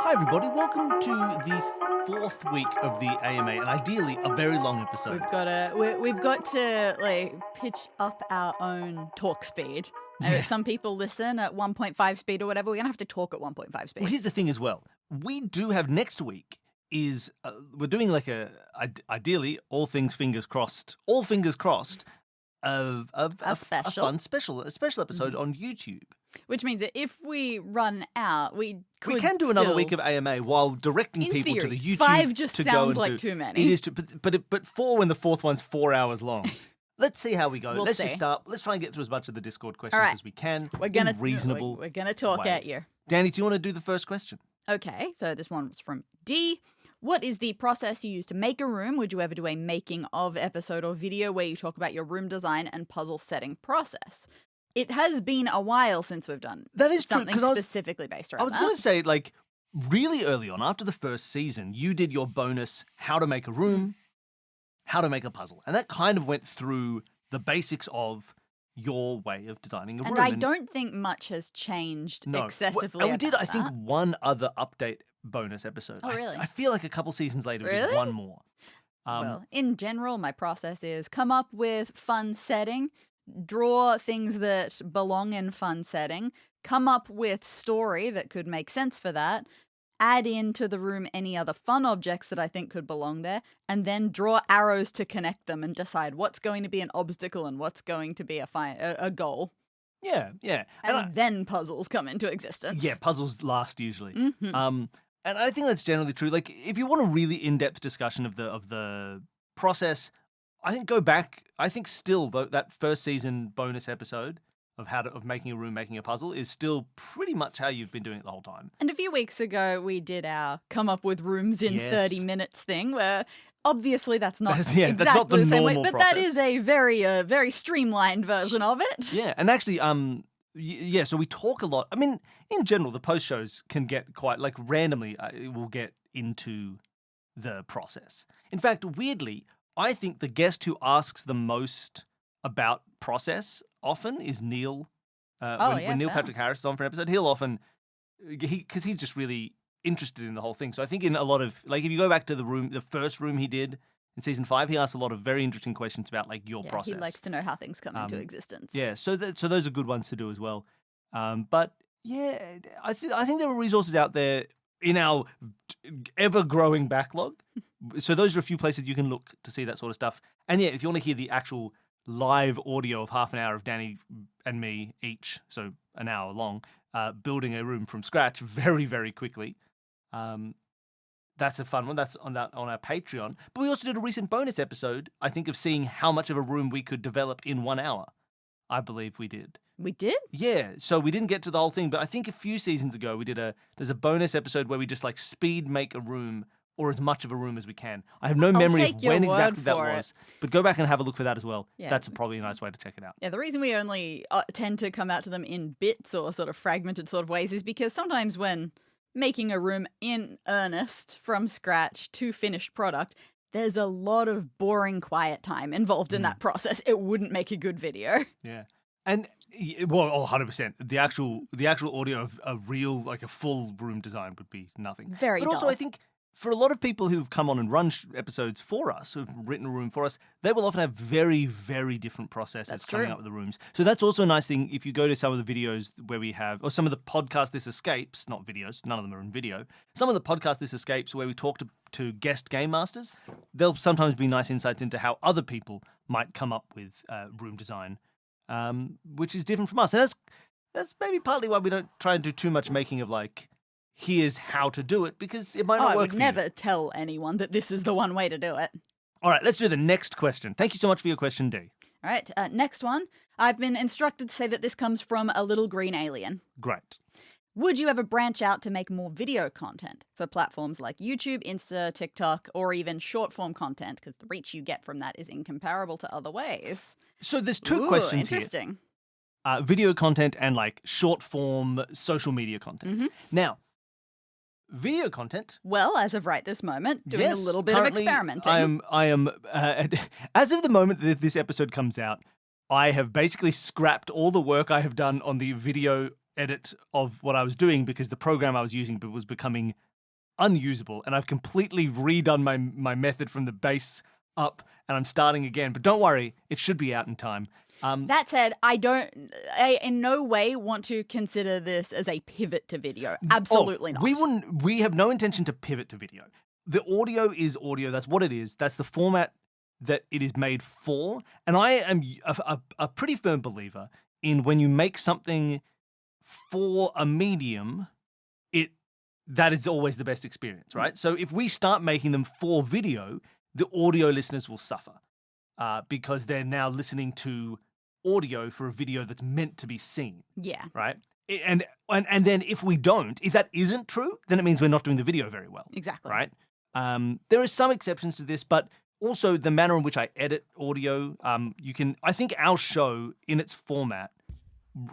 Hi, everybody. Welcome to the fourth week of the AMA, and ideally a very long episode. We've got to like pitch up our own talk speed. Yeah. Some people listen at 1.5 speed or whatever. We're gonna have to talk at 1.5 speed. Well, here's the thing as well. We do have next week we're doing like ideally all fingers crossed, of a special. special episode on YouTube. Which means that if we run out, we can do another still- week of AMA while directing In people to theory, the YouTube. 5 just to go sounds and like do. too many. It is, but 4 when the fourth one's 4 hours long. Let's see how we go. We'll Let's see. just start. Let's try and get through as much of the Discord questions right. as we can. We're gonna in reasonable. We're gonna talk at ways. you. Danny, do you want to do the first question? Okay, so this one was from D. What is the process you use to make a room? Would you ever do a making of episode or video where you talk about your room design and puzzle setting process? It has been a while since we've done That is true, something 'cause I was- specifically based I around was that. going to say, like, really early on, after the first season, you did your bonus how to make a room, how to make a puzzle. And that kind of went through the basics of your way of designing a room. And I don't think much has changed No. excessively. And we did, about I think, that. one other update bonus episode. Oh, really? I feel like a couple seasons later, we did Really? one more. Well, in general, my process is come up with fun setting, draw things that belong in fun setting, come up with story that could make sense for that, add into the room any other fun objects that I think could belong there, and then draw arrows to connect them and decide what's going to be an obstacle and what's going to be a goal. Yeah. And then puzzles come into existence. Yeah, puzzles last usually. Mhm. And I think that's generally true. Like, if you want a really in-depth discussion of the process, I think go back. I think still that first season bonus episode of making a room, making a puzzle is still pretty much how you've been doing it the whole time. And a few weeks ago, we did our come up with rooms in 30 Yes. minutes thing, where obviously that's not That's not exactly the the same way, normal but that process. is a very streamlined version of it. Yeah, and actually, yeah. So we talk a lot. I mean, in general, the post shows can get quite like randomly. We'll get into the process. In fact, weirdly, I think the guest who asks the most about process often is Neil. When Neil fair. Patrick Harris is on for an episode, he'll often because he's just really interested in the whole thing. So I think in a lot of like if you go back to the first room he did in season 5, he asked a lot of very interesting questions about like your Yeah, process. he likes to know how things come into existence. Yeah, so those are good ones to do as well. But yeah, I think there are resources out there in our ever growing backlog. So those are a few places you can look to see that sort of stuff. And yeah, if you want to hear the actual live audio of half an hour of Danny and me each, so an hour long, building a room from scratch very, very quickly. That's a fun one. That's on our Patreon. But we also did a recent bonus episode, I think, of seeing how much of a room we could develop in 1 hour. I believe we did. We did? Yeah, so we didn't get to the whole thing, but I think a few seasons ago we did there's a bonus episode where we just like speed make a room or as much of a room as we can. I have no memory of take your when word exactly that for it. was, but go back and have a look for that as well. Yeah. That's probably a nice way to check it out. Yeah, the reason we only tend to come out to them in bits or sort of fragmented sort of ways is because sometimes when making a room in earnest from scratch to finished product, there's a lot of boring quiet time involved in that process. It wouldn't make a good video. Yeah. And well, 100%. The actual audio of a real like a full room design would be nothing. Very But also, dull. I think for a lot of people who've come on and run episodes for us, who've written a room for us, they will often have very, very different processes That's coming true. up with the rooms. So that's also a nice thing if you go to some of the videos where we have, or some of the podcasts This Escapes, not videos, none of them are in video, some of the podcasts This Escapes where we talk to guest game masters, there'll sometimes be nice insights into how other people might come up with room design, which is different from us. And that's maybe partly why we don't try and do too much making of like, here's how to do it, because it might not I work would for never you. tell anyone that this is the one way to do it. All right, let's do the next question. Thank you so much for your question, D. All right, next one. I've been instructed to say that this comes from a little green alien. Great. Would you ever branch out to make more video content for platforms like YouTube, Insta, TikTok, or even short form content? Because the reach you get from that is incomparable to other ways. So there's two Ooh, questions here. interesting. Video content and like short form social media content. Mhm. Now, video content. Well, as of right this moment, doing yes, a little bit of currently, experimenting. I am. As of the moment that this episode comes out, I have basically scrapped all the work I have done on the video edit of what I was doing because the program I was using was becoming unusable, and I've completely redone my method from the base up, and I'm starting again. But don't worry, it should be out in time. That said, I in no way want to consider this as a pivot to video. Absolutely not. We have no intention to pivot to video. The audio is audio. That's what it is. That's the format that it is made for. And I am a pretty firm believer in when you make something for a medium, that is always the best experience, right? So if we start making them for video, the audio listeners will suffer because they're now listening to audio for a video that's meant to be seen. Yeah. Right? And then if that isn't true, then it means we're not doing the video very well. Exactly. Right? There are some exceptions to this, but also the manner in which I edit audio, I think our show in its format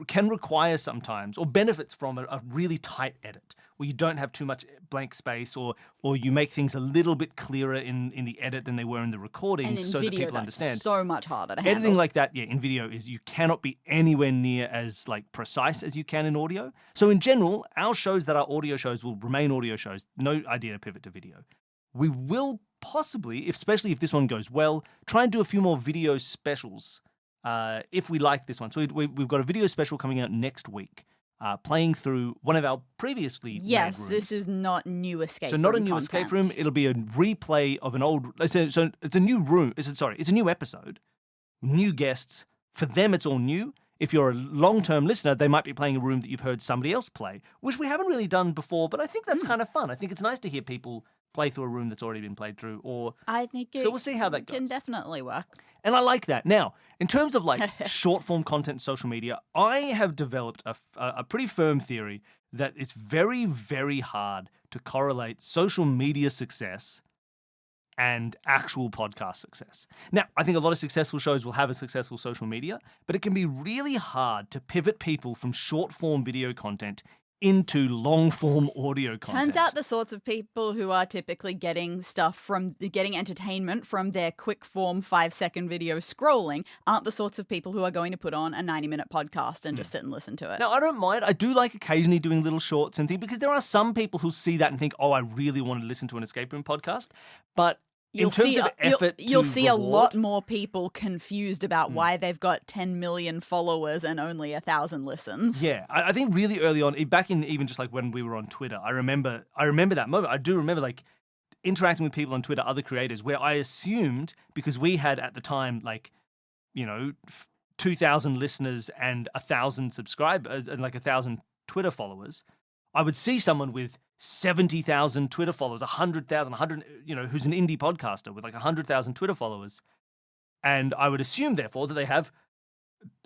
can require sometimes, or benefits from a really tight edit, where you don't have too much blank space, or you make things a little bit clearer in the edit than they were in the recording, and in so video, that people that's understand. So much harder to handle. Editing like that, in video you cannot be anywhere near as precise as you can in audio. So in general, our shows that are audio shows will remain audio shows. No idea to pivot to video. We will possibly, especially if this one goes well, try and do a few more video specials. If we like this one. So we've got a video special coming out next week, playing through one of our previously made rooms. This is not new escape room. So not a new escape room. It'll be a replay of an old. So it's a new room. It's a new episode, new guests. For them, it's all new. If you're a long-term listener, they might be playing a room that you've heard somebody else play, which we haven't really done before. But I think that's kind of fun. I think it's nice to hear people play through a room that's already been played through. I think so we'll see how that goes. Can definitely work. And I like that. Now, in terms of short form content and social media, I have developed a pretty firm theory that it's very, very hard to correlate social media success and actual podcast success. Now, I think a lot of successful shows will have a successful social media, but it can be really hard to pivot people from short form video content into long-form audio content. Turns out the sorts of people who are typically getting entertainment from their quick-form 5-second video scrolling aren't the sorts of people who are going to put on a 90-minute podcast and just sit and listen to it. Now, I don't mind. I do like occasionally doing little shorts and things, because there are some people who see that and think, oh, I really want to listen to an escape room podcast. But you'll see a lot more people confused about why they've got 10 million followers and only 1,000 listens. Yeah, I think really early on, back in even just when we were on Twitter, I remember that moment. I do remember interacting with people on Twitter, other creators, where I assumed, because we had at the time 2,000 listeners and 1,000 subscribers and 1,000 Twitter followers, I would see someone with 70,000 Twitter followers, 100,000, who's an indie podcaster with 100,000 Twitter followers. And I would assume, therefore, that they have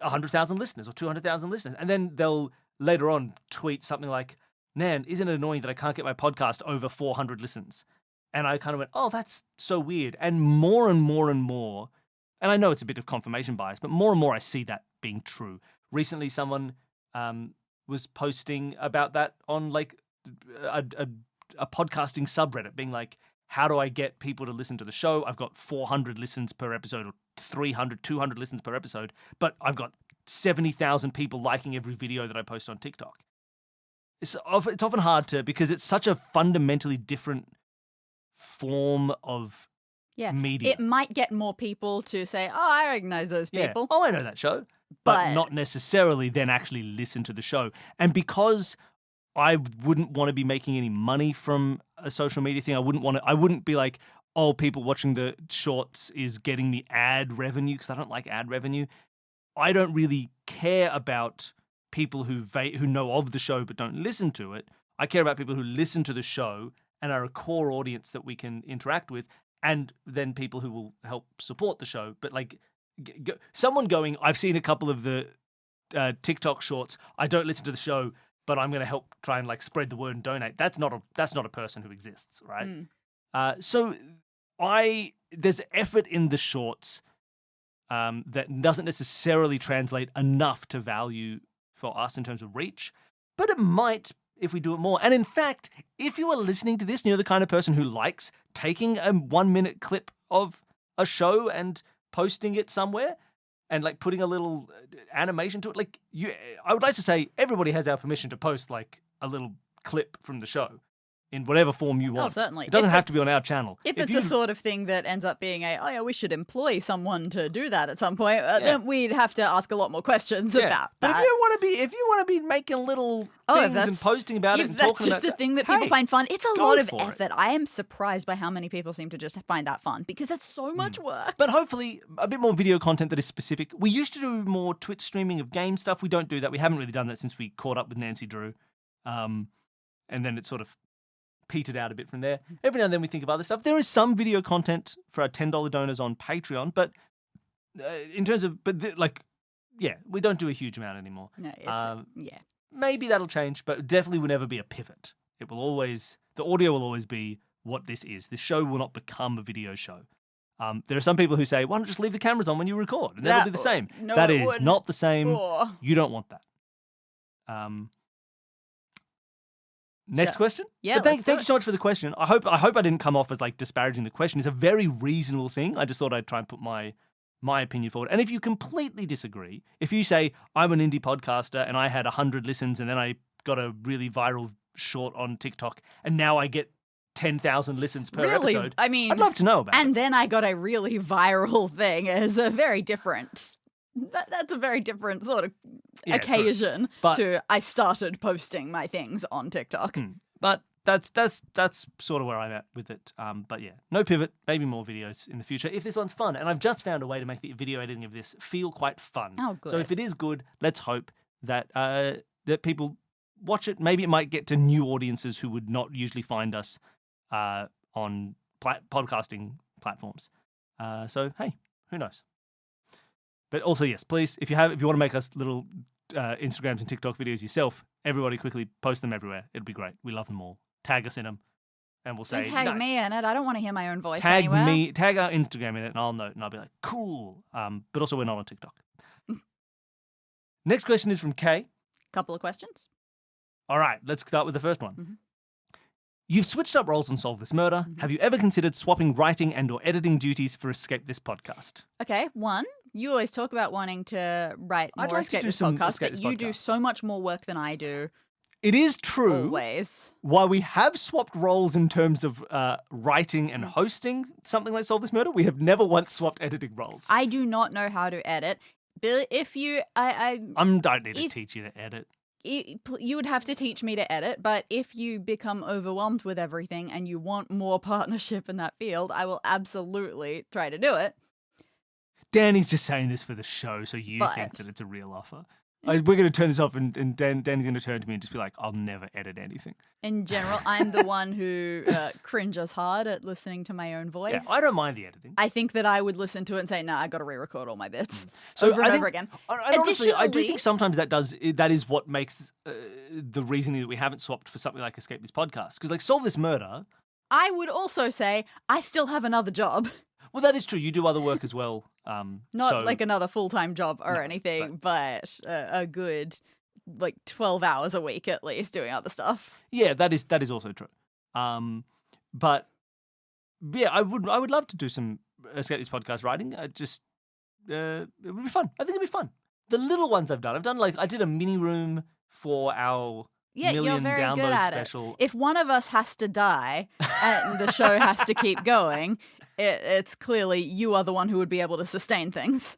100,000 listeners or 200,000 listeners. And then they'll later on tweet something like, man, isn't it annoying that I can't get my podcast over 400 listens? And I kind of went, oh, that's so weird. And more, and I know it's a bit of confirmation bias, but more and more I see that being true. Recently, someone was posting about that on a podcasting subreddit, being like, how do I get people to listen to the show? I've got 400 listens per episode, or 300, 200 listens per episode, but I've got 70,000 people liking every video that I post on TikTok. It's often hard because it's such a fundamentally different form of media. It might get more people to say, oh, I recognize those people. Oh, I know that show. But not necessarily then actually listen to the show. And because I wouldn't want to be making any money from a social media thing, I wouldn't be like, oh, people watching the shorts is getting me ad revenue, because I don't like ad revenue. I don't really care about people who know of the show but don't listen to it. I care about people who listen to the show and are a core audience that we can interact with, and then people who will help support the show. But someone going, I've seen a couple of the TikTok shorts, I don't listen to the show, but I'm going to help try and spread the word and donate. That's not a person who exists, right? So there's effort in the shorts that doesn't necessarily translate enough to value for us in terms of reach, but it might if we do it more. And in fact, if you are listening to this and you're the kind of person who likes taking a 1-minute clip of a show and posting it somewhere, and putting a little animation to it, I would like to say everybody has our permission to post a little clip from the show. in whatever form you want. certainly. It doesn't If have to be on it's- our channel. If it's you, a sort of thing that ends up being oh yeah, we should employ someone to do that at some point, then we'd have to ask a lot more questions about but that. if you want to be making little Oh, things and that's- posting about it and That's talking just about a thing that people hey, find fun. It's a go lot of for it. effort. I am surprised by how many people seem to just find that fun because it's so much work. But hopefully a bit more video content that is specific. We used to do more Twitch streaming of game stuff. We don't do that. We haven't really done that since we caught up with Nancy Drew. And then it sort of petered out a bit from there. Every now and then we think of other stuff. There is some video content for our $10 donors on Patreon, but in terms of, we don't do a huge amount anymore. No, it's, Maybe that'll change, but definitely will never be a pivot. It will always, the audio will always be what this is. This show will not become a video show. There are some people who say, why don't you just leave the cameras on when you record? And that'll be the same. No, that it is wouldn't. not the same. Oh. You don't want that. Next question? Yeah, But thank let's do you it. so much for the question. I hope I didn't come off as like disparaging the question. It's a very reasonable thing. I just thought I'd try and put my opinion forward. And if you completely disagree, if you say I'm an indie podcaster and I had 100 listens and then I got a really viral short on TikTok and now I get 10,000 listens per Really? episode, I mean, I'd love to know about it. and then I got a really viral thing is a very different. That's a very different sort of Yeah, true. occasion But- to I started posting my things on TikTok. But that's sort of where I'm at with it. But yeah, no pivot, maybe more videos in the future if this one's fun. And I've just found a way to make the video editing of this feel quite fun. Oh, So good. if it is good, let's hope that that people watch it. Maybe it might get to new audiences who would not usually find us on podcasting platforms. So hey, who knows? But also, yes, please, if you want to make us little Instagrams and TikTok videos yourself, everybody quickly post them everywhere. It'd be great. We love them all. Tag us in them, and we'll say Don't tag nice. me in it. I don't want to hear my own voice Tag anywhere. me, tag our Instagram in it, and I'll note, and I'll be like, cool. But also, we're not on TikTok. Next question is from Kay. Couple of questions. All right, let's start with the first one. Mhm. You've switched up roles on Solve This Murder. Mhm. Have you ever considered swapping writing and/or editing duties for Escape This Podcast? Okay, one, you always talk about wanting to write I'd more like to Escape do This some podcast, Escape but This you do podcast. so much more work than I do. It is true. Always. While we have swapped roles in terms of writing and hosting something like Solve This Murder, we have never once swapped editing roles. I do not know how to edit. Bill, if you, I don't need to if- teach you to edit. you would have to teach me to edit, but if you become overwhelmed with everything and you want more partnership in that field, I will absolutely try to do it. Danny's just saying this for the show, so you think But- that it's a real offer. We're going to turn this off, and Danny's going to turn to me and just be like, I'll never edit anything. In general, I'm the one who cringes hard at listening to my own voice. Yeah, I don't mind the editing. I think that I would listen to it and say, "No, I got to re-record all my bits So over I and think- over again." And honestly, I do Additionally- think sometimes that is what makes the reasoning that we haven't swapped for something like Escape This Podcast. Because like Solve This Murder, I would also say I still have another job, well, that is true. You do other work as well. not so- like another full-time job or No, anything, but a good 12 hours a week at least doing other stuff. Yeah, that is also true. But yeah, I would love to do some Escape This Podcast writing. It would be fun. I think it'd be fun. The little ones I've done like I did a mini room for our Yeah, you're million very good download at special. it. If one of us has to die and the show has to keep going, it's clearly you are the one who would be able to sustain things.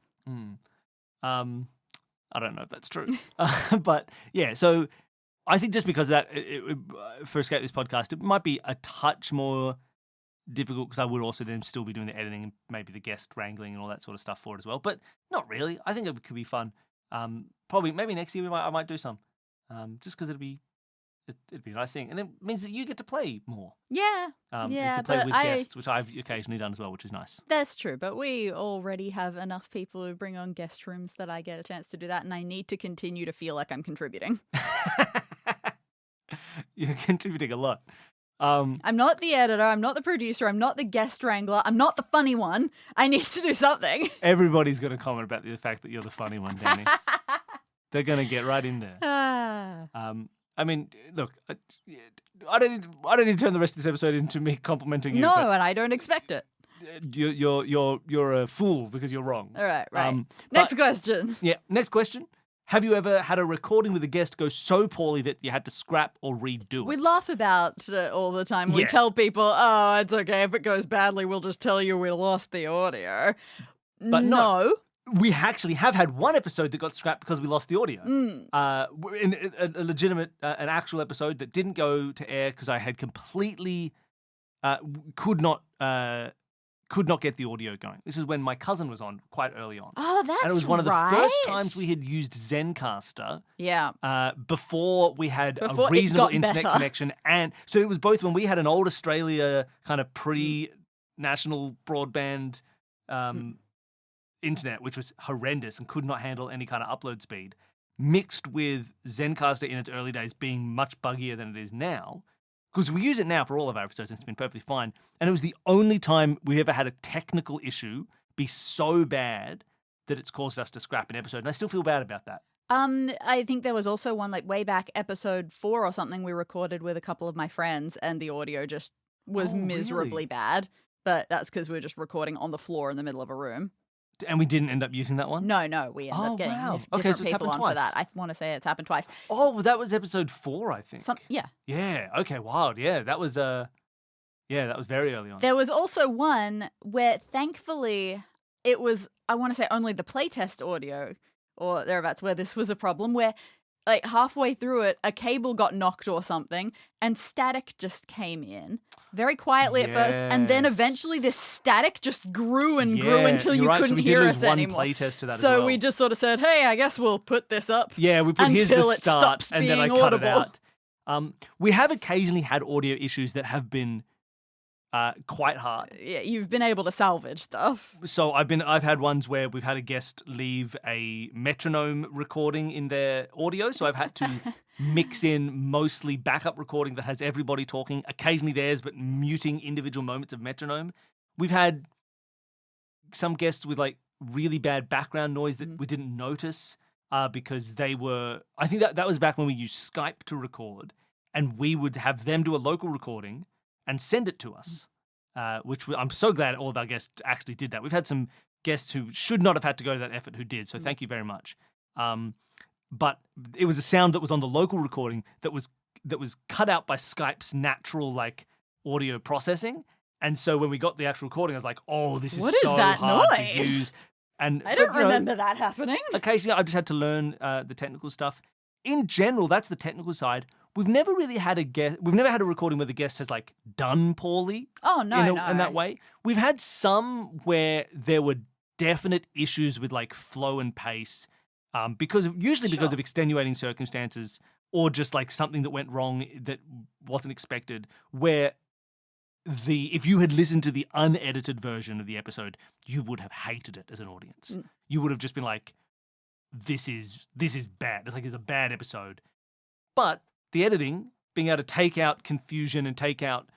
I don't know if that's true, but yeah. So I think just because of that, for Escape This Podcast, it might be a touch more difficult because I would also then still be doing the editing and maybe the guest wrangling and all that sort of stuff for it as well. But not really. I think it could be fun. Probably maybe next year I might do some, just because it'd be a nice thing, and it means that you get to play more. Yeah, You Yeah, can play but with I- guests, which I've occasionally done as well, which is nice. that's true. But we already have enough people who bring on guest rooms that I get a chance to do that, and I need to continue to feel like I'm contributing. You're contributing a lot. I'm not the editor, I'm not the producer, I'm not the guest wrangler, I'm not the funny one. I need to do something. Everybody's going to comment about the fact that you're the funny one, Danny. They're going to get right in there. Ah. I mean, look, I don't need to turn the rest of this episode into me complimenting you. No, but and I don't expect it. you're a fool because you're wrong. All right, right. Um, Next question. Yeah. Next question. Have you ever had a recording with a guest go so poorly that you had to scrap or redo it? We laugh about all the time. We Yeah. tell people, oh, it's okay. If it goes badly, we'll just tell you we lost the audio. But no. We actually have had one episode that got scrapped because we lost the audio. Mm. In a legitimate, an actual episode that didn't go to air because I had completely could not get the audio going. This is when my cousin was on quite early on. Oh, that's right. And it was one of the first times we had used Zencaster. Yeah. Before we had Before a it reasonable got internet better. connection. And so it was both when we had an old Australia kind of pre-national broadband internet, which was horrendous and could not handle any kind of upload speed, mixed with Zencaster in its early days being much buggier than it is now. Because we use it now for all of our episodes and it's been perfectly fine. And it was the only time we ever had a technical issue be so bad that it's caused us to scrap an episode. And I still feel bad about that. I think there was also one like way back episode 4 or something we recorded with a couple of my friends and the audio just was Oh, miserably really? bad. But that's because we were just recording on the floor in the middle of a room. And we didn't end up using that one? No, we ended Oh, up getting wow. different Okay, so it's people happened on for that. twice. I want to say it's happened twice. Oh, well, that was episode 4, I think. Yeah. Yeah. Okay. Wild. Yeah. That was that was very early on. There was also one where thankfully it was, I want to say only the playtest audio or thereabouts where this was a problem where like halfway through it, a cable got knocked or something and static just came in very quietly at first. And then eventually this static just grew and grew until you you're right. So couldn't we hear did us lose one anymore. playtest to that So as well. we just sort of said, hey, I guess we'll put this up. Yeah, we put here's the until it start, stops and then I being cut it audible. out. We have occasionally had audio issues that have been quite hard. Yeah, you've been able to salvage stuff. So I've had ones where we've had a guest leave a metronome recording in their audio, so I've had to mix in mostly backup recording that has everybody talking, occasionally theirs, but muting individual moments of metronome. We've had some guests with like really bad background noise that we didn't notice because they were. I think that was back when we used Skype to record, and we would have them do a local recording and send it to us, I'm so glad all of our guests actually did that. We've had some guests who should not have had to go to that effort who did, so thank you very much. But it was a sound that was on the local recording that was cut out by Skype's natural like audio processing. And so when we got the actual recording, I was like, "Oh, this is What is so that hard to noise? use." And I don't but, you know, remember that happening. occasionally, I just had to learn the technical stuff. In general, that's the technical side. We've never really had We've never had a recording where the guest has like done poorly. Oh, no. In that way. We've had some where there were definite issues with like flow and pace, because Sure. of extenuating circumstances or just like something that went wrong that wasn't expected. Where if you had listened to the unedited version of the episode, you would have hated it as an audience. You would have just been like, "This is bad. It's a bad episode." But the editing, being able to take out confusion and take out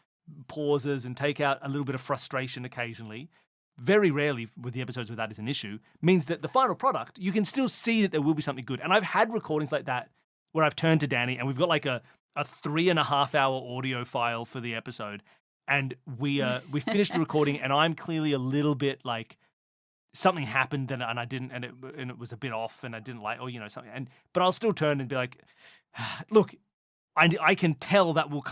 pauses and take out a little bit of frustration occasionally, very rarely with the episodes where that is an issue, means that the final product, you can still see that there will be something good. And I've had recordings like that where I've turned to Danny and we've got like a 3.5 hour audio file for the episode. And we finished the recording and I'm clearly a little bit like, something happened and I didn't, and it was a bit off and I didn't like, or, something. But I'll still turn and be like, look, I can tell that will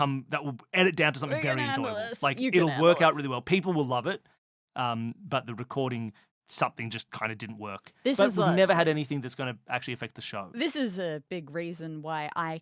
edit down to something We very can handle enjoyable. this. Like You can it'll handle work out this. really well. People will love it. But the recording, something just kind of didn't work. This But is we've never had actually- anything that's going to actually affect the show. This is a big reason why I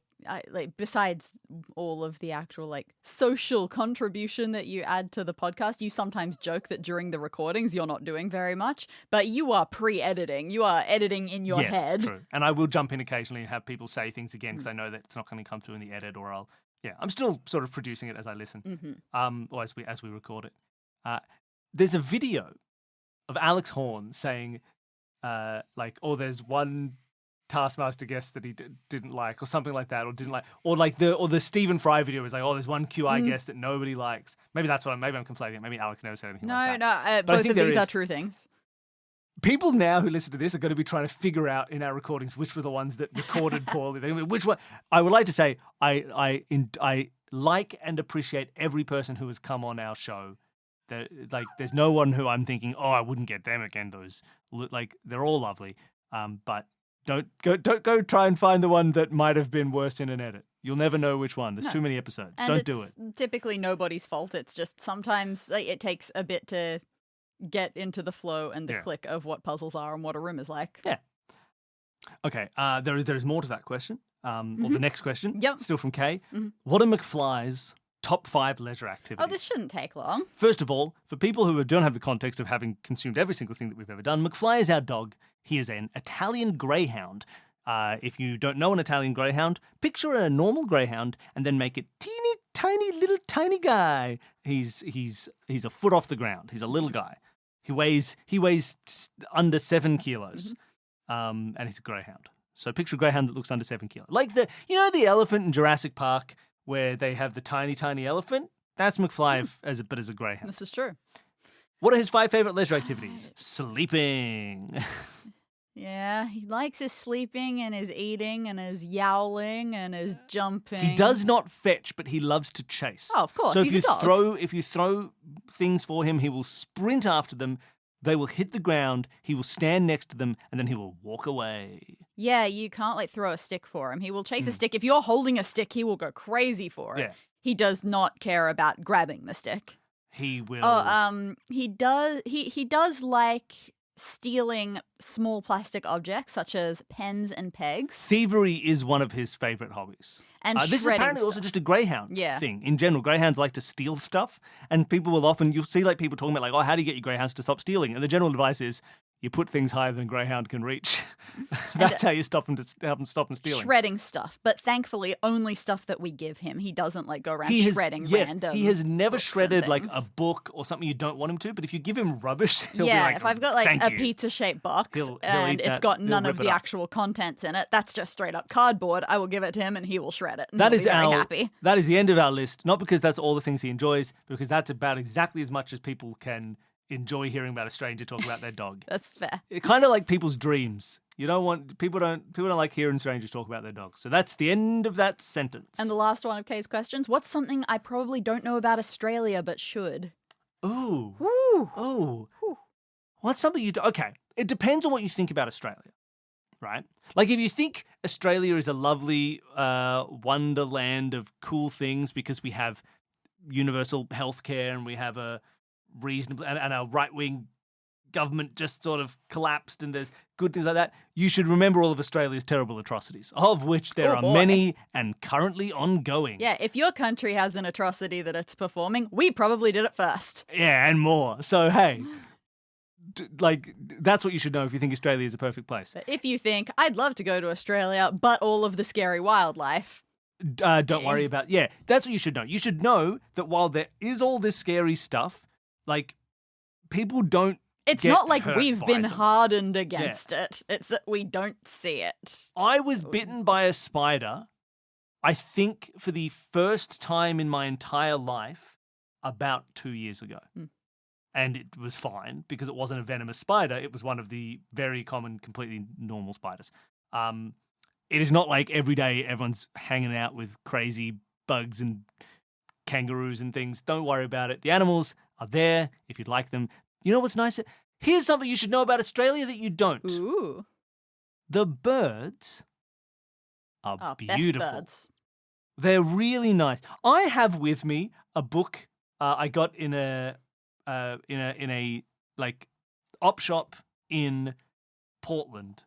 like, besides all of the actual like social contribution that you add to the podcast, you sometimes joke that during the recordings you're not doing very much, but you are pre-editing. You are editing in your Yes, head. true. And I will jump in occasionally and have people say things again because I know that it's not going to come through in the edit, or I'm still sort of producing it as I listen, or as we record it. There's a video of Alex Horn saying, there's one Taskmaster guest that he didn't like, or something like that, or didn't like, or like the Stephen Fry video is like, oh, there's one QI guest that nobody likes. Maybe I'm conflating it. Maybe Alex never said anything like that. But I Both think of there these is. are true things. People now who listen to this are going to be trying to figure out in our recordings which were the ones that recorded poorly. Which one? I would like to say I like and appreciate every person who has come on our show. There's no one who I'm thinking, oh, I wouldn't get them again. Those they're all lovely. But Don't go try and find the one that might have been worse in an edit. You'll never know which one. There's No. too many episodes. And Don't do it. it's typically nobody's fault. It's just sometimes it takes a bit to get into the flow and the Yeah. click of what puzzles are and what a room is like. Yeah. Okay, there is more to that question. Or the next question. Yep. Still from Kay. Mhm. What are McFly's top 5 leisure activities? Oh, this shouldn't take long. First of all, for people who don't have the context of having consumed every single thing that we've ever done, McFly is our dog. He is an Italian greyhound. If you don't know an Italian greyhound, picture a normal greyhound and then make it teeny tiny little tiny guy. He's a foot off the ground. He's a little guy. He weighs under 7 kilos, and he's a greyhound. So picture a greyhound that looks under 7 kilos, like the elephant in Jurassic Park where they have the tiny elephant. That's McFly as a greyhound. This is true. What are his 5 favorite leisure activities? Sleeping. Yeah, he likes his sleeping and his eating and his yowling and his jumping. He does not fetch, but he loves to chase. Oh, of course, So he's a dog. if you throw things for him, he will sprint after them. They will hit the ground. He will stand next to them, and then he will walk away. Yeah, you can't throw a stick for him. He will chase a stick. If you're holding a stick, he will go crazy for it. Yeah. He does not care about grabbing the stick. He will. He does like stealing small plastic objects such as pens and pegs Thievery is one of his favorite hobbies. and This is shredding apparently also stuff. just a greyhound Yeah. thing. In general, greyhounds like to steal stuff, and people will often, you'll see people talking about like, oh, how do you get your greyhounds to stop stealing? And the general advice is you put things higher than a greyhound can reach. That's how you help them stop them stealing. Shredding stuff, but thankfully only stuff that we give him. He doesn't go around shredding random. He has never books and shredded a things. book or something you don't want him to, but if you give him rubbish, he'll be Yeah, like, if I've got "Thank a you." pizza-shaped box He'll and eat it's that. got He'll none of rip it the up. actual contents in it, that's just straight up cardboard. I will give it to him and he will shred it. And That he'll is be very our happy. that is the end of our list. Not because that's all the things he enjoys, because that's about exactly as much as people can enjoy hearing about a stranger talk about their dog. That's fair. It's kind of like people's dreams. People don't like hearing strangers talk about their dogs. So that's the end of that sentence. And the last one of Kay's questions: what's something I probably don't know about Australia but should? Ooh. Woo! Oh. Whew. What's something you do? Okay. It depends on what you think about Australia, right? Like if you think Australia is a lovely wonderland of cool things because we have universal healthcare and we have a reasonable and our right-wing government just sort of collapsed and there's good things like that, you should remember all of Australia's terrible atrocities, of which there Oh, are boy. many and currently ongoing. Yeah, if your country has an atrocity that it's performing, we probably did it first. Yeah, and more. So, hey, that's what you should know if you think Australia is a perfect place. But if you think, I'd love to go to Australia, but all of the scary wildlife, Don't worry about. Yeah, that's what you should know. You should know that while there is all this scary stuff, people don't. it's Get not like hurt we've by been them. hardened against it. It's that we don't see it. I was bitten by a spider, I think, for the first time in my entire life about 2 years ago. Hmm. And it was fine because it wasn't a venomous spider. It was one of the very common, completely normal spiders. It is not like every day everyone's hanging out with crazy bugs and kangaroos and things. Don't worry about it. The animals are there if you'd like them. You know what's nice? Here's something you should know about Australia that you don't. Ooh. The birds are Oh, beautiful. best birds. They're really nice. I have with me a book I got in a op shop in Portland,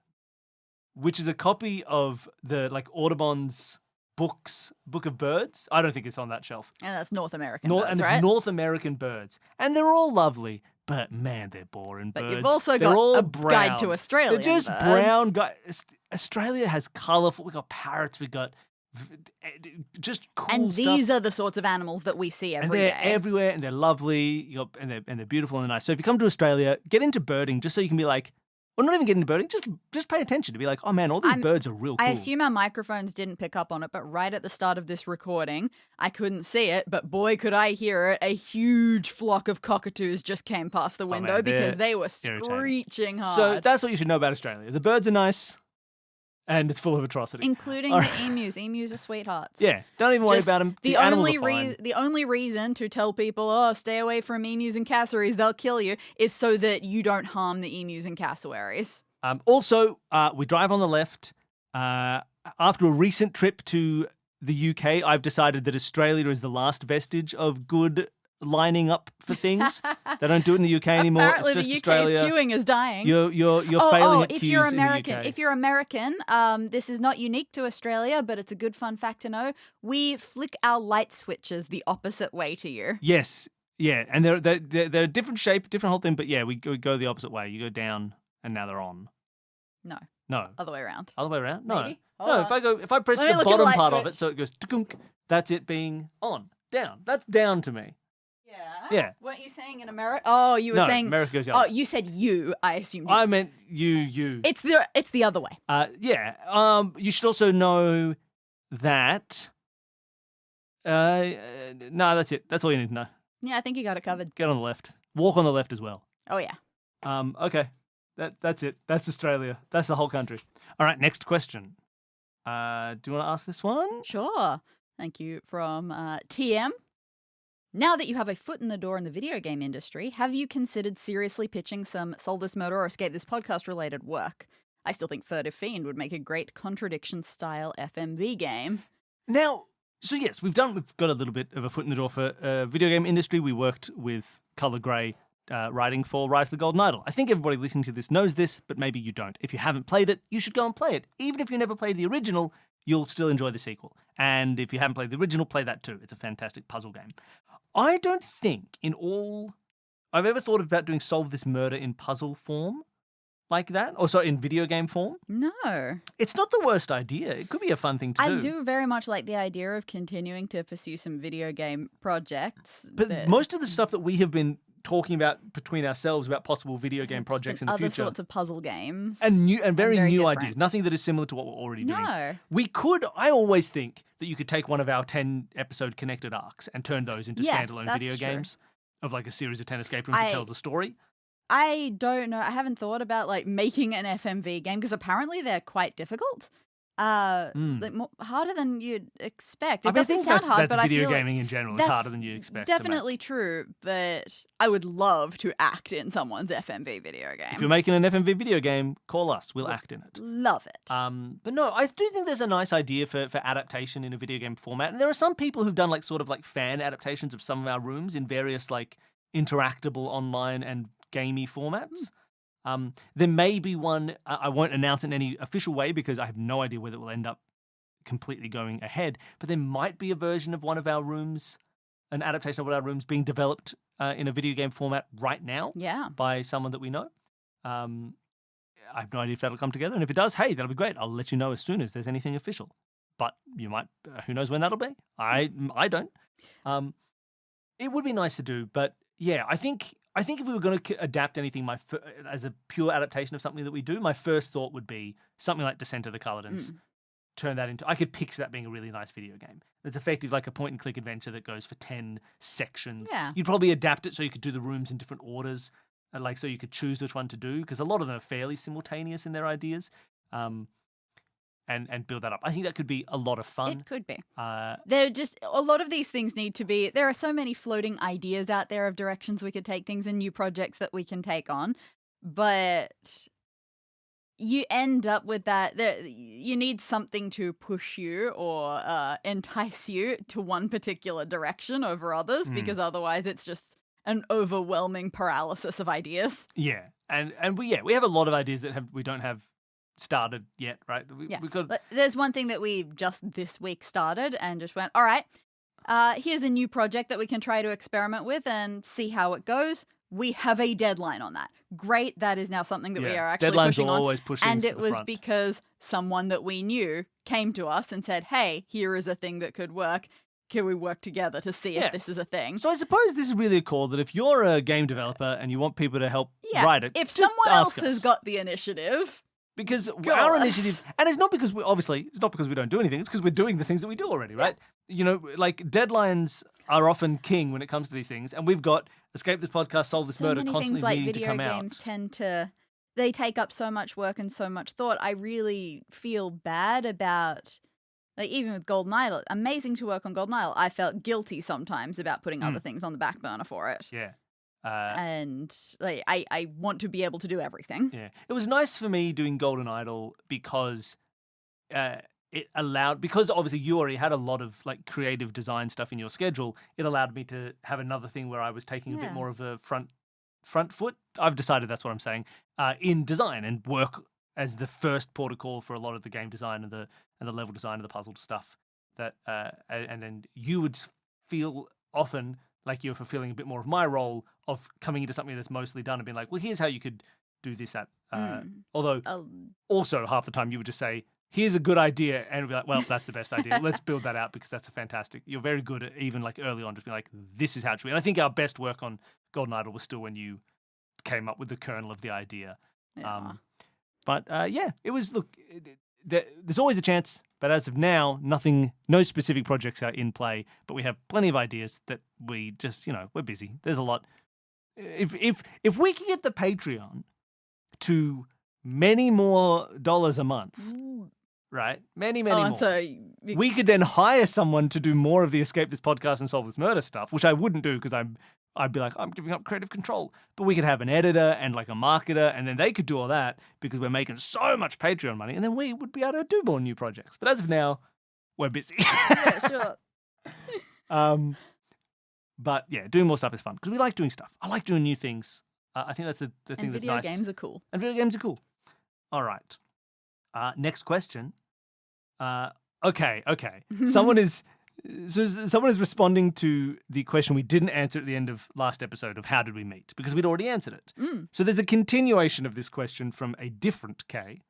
which is a copy of the Audubon's Book of Birds. I don't think it's on that shelf. And that's North American And birds, it's right? North American birds, and they're all lovely. But man, they're boring But birds. you've also They're got all a brown. guide to Australian They're just birds. brown. Australia has colourful. We got parrots. We got just cool And stuff. these are the sorts of animals that we see And every they're day. everywhere, and they're lovely. And they're beautiful and nice. So if you come to Australia, get into birding just so you can be like, or not even get into birding, just pay attention to be like, oh man, all these birds are real cool. I assume our microphones didn't pick up on it, but right at the start of this recording, I couldn't see it, but boy, could I hear it. A huge flock of cockatoos just came past the window man, because they're they were irritating. screeching hard. So that's what you should know about Australia. The birds are nice, and it's full of atrocity. Including All the right. emus. Emus are sweethearts. Yeah, don't even worry Just about them. The animals only are fine. the only reason to tell people, oh, stay away from emus and cassowaries, they'll kill you, is so that you don't harm the emus and cassowaries. Also, we drive on the left. After a recent trip to the UK, I've decided that Australia is the last vestige of good lining up for things. They don't do it in the UK anymore. Apparently, It's just the Australia. UK's queuing is dying. You're failing at if queues you're in American, the UK. if you're American, this is not unique to Australia, but it's a good fun fact to know. We flick our light switches the opposite way to you. Yes, yeah, and they're a different shape, different whole thing. But yeah, we go the opposite way. You go down, and now they're on. No, Other way around. other way around. No, Maybe? no. Hold If I press Let me the look at the bottom light part of it, switch. so it goes tukunk, that's it being on, down. That's down to me. Yeah. Yeah. Weren't you saying in America? Oh, you were No, saying. America goes the Oh, other. you said you. I assumed. I meant you. It's the other way. Yeah. You should also know that. No, that's it. That's all you need to know. Yeah, I think you got it covered. Get on the left. Walk on the left as well. Oh yeah. Okay. That's it. That's Australia. That's the whole country. All right, next question. Do you want to ask this one? Sure. Thank you from TM. Now that you have a foot in the door in the video game industry, have you considered seriously pitching some Solve This Murder or Escape This Podcast related work? I still think Furtive Fiend would make a great contradiction-style FMV game. Now, so yes, we've got a little bit of a foot in the door for video game industry. We worked with Color Grey writing for Rise of the Golden Idol. I think everybody listening to this knows this, but maybe you don't. If you haven't played it, you should go and play it. Even if you never played the original, you'll still enjoy the sequel. And if you haven't played the original, play that too. It's a fantastic puzzle game. I don't think I've ever thought about doing Solve This Murder in puzzle form like that, or sorry, in video game form. No. It's not the worst idea. It could be a fun thing to do. I do very much like the idea of continuing to pursue some video game projects. But most of the stuff that we have been talking about between ourselves about possible video game projects in the other future, sorts of puzzle games. and very new different. ideas, nothing that is similar to what we're already doing. No. I always think that you could take one of our 10 episode connected arcs and turn those into Yes, standalone that's video true. games of like a series of 10 escape rooms that tells a story. I don't know. I haven't thought about like making an FMV game because apparently they're quite difficult. Like harder than you'd expect. It I doesn't think sound that's hard, but I video feel like gaming in general is harder than you expect. to make. definitely true, but I would love to act in someone's FMV video game. If you're making an FMV video game, call us. We'll act in it. Love it. But no, I do think there's a nice idea for adaptation in a video game format. And there are some people who've done like sort of like fan adaptations of some of our rooms in various like interactable online and gamey formats. There may be one, I won't announce it in any official way because I have no idea whether it will end up completely going ahead, but there might be a version of one of our rooms, an adaptation of one of our rooms being developed in a video game format right now Yeah. by someone that we know. I have no idea if that'll come together, and if it does, hey, that'll be great. I'll let you know as soon as there's anything official. But you might, who knows when that'll be? I don't. It would be nice to do, but yeah, I think if we were going to adapt anything as a pure adaptation of something that we do, my first thought would be something like Descent of the Culledons. Turn that into, I could picture that being a really nice video game. It's effective like a point and click adventure that goes for 10 sections. Yeah. You'd probably adapt it so you could do the rooms in different orders, like so you could choose which one to do, because a lot of them are fairly simultaneous in their ideas. And build that up. I think that could be a lot of fun. It could be. Uh, They're just a lot of these things need to be. There are so many floating ideas out there of directions we could take things and new projects that we can take on, but you end up with that. You need something to push you or entice you to one particular direction over others, because otherwise it's just an overwhelming paralysis of ideas. yeah, and we have a lot of ideas that we don't have started yet, right? We could, There's one thing that we just this week started and just went, all right, here's a new project that we can try to experiment with and see how it goes. We have a deadline on that. Great. That is now something that we are actually deadlines pushing will on. always push And things to it the was front. because someone that we knew came to us and said, hey, here is a thing that could work. Can we work together to see if this is a thing? So I suppose this is really a call that if you're a game developer and you want people to help write it, if just someone ask else has us. got the initiative, Because Go our us. initiative, and it's not because it's not because we don't do anything, it's because we're doing the things that we do already, right? You know, like deadlines are often king when it comes to these things, and we've got Escape This Podcast, Solve This so Murder many constantly things like needing to video come games out. tend to, they take up so much work and so much thought. I really feel bad about, like, even with Golden Idol, amazing to work on Golden Idol. I felt guilty sometimes about putting other things on the back burner for it. Yeah. and like I want to be able to do everything. Yeah, it was nice for me doing Golden Idol because it allowed, because obviously you already had a lot of like creative design stuff in your schedule. It allowed me to have another thing where I was taking a bit Yeah. more of a front foot. I've decided that's what I'm saying in design, and work as the first port of call for a lot of the game design and the level design and the puzzle stuff. That and then you would feel often like you're fulfilling a bit more of my role of coming into something that's mostly done and being like, well, here's how you could do this, that. Although also half the time you would just say, here's a good idea, and we'd be like, well, that's the best idea. Let's build that out because that's a fantastic. You're very good at even like early on just being like, this is how it should be. And I think our best work on Golden Idol was still when you came up with the kernel of the idea. Yeah. But yeah, it was, look, there's always a chance, but as of now, no specific projects are in play, but we have plenty of ideas that we just, we're busy. There's a lot. If we can get the Patreon to many more dollars a month, right? Many more. And so we could then hire someone to do more of the Escape This Podcast and Solve This Murder stuff, which I wouldn't do because I'd be like, I'm giving up creative control. But we could have an editor and like a marketer, and then they could do all that because we're making so much Patreon money, and then we would be able to do more new projects. But as of now, we're busy. Yeah, sure. But yeah, doing more stuff is fun because we like doing stuff. I like doing new things. I think that's the thing that's nice. Video games are cool. And video games are cool. All right. Next question. Okay. Someone is responding to the question we didn't answer at the end of last episode of how did we meet, because we'd already answered it. So there's a continuation of this question from a different K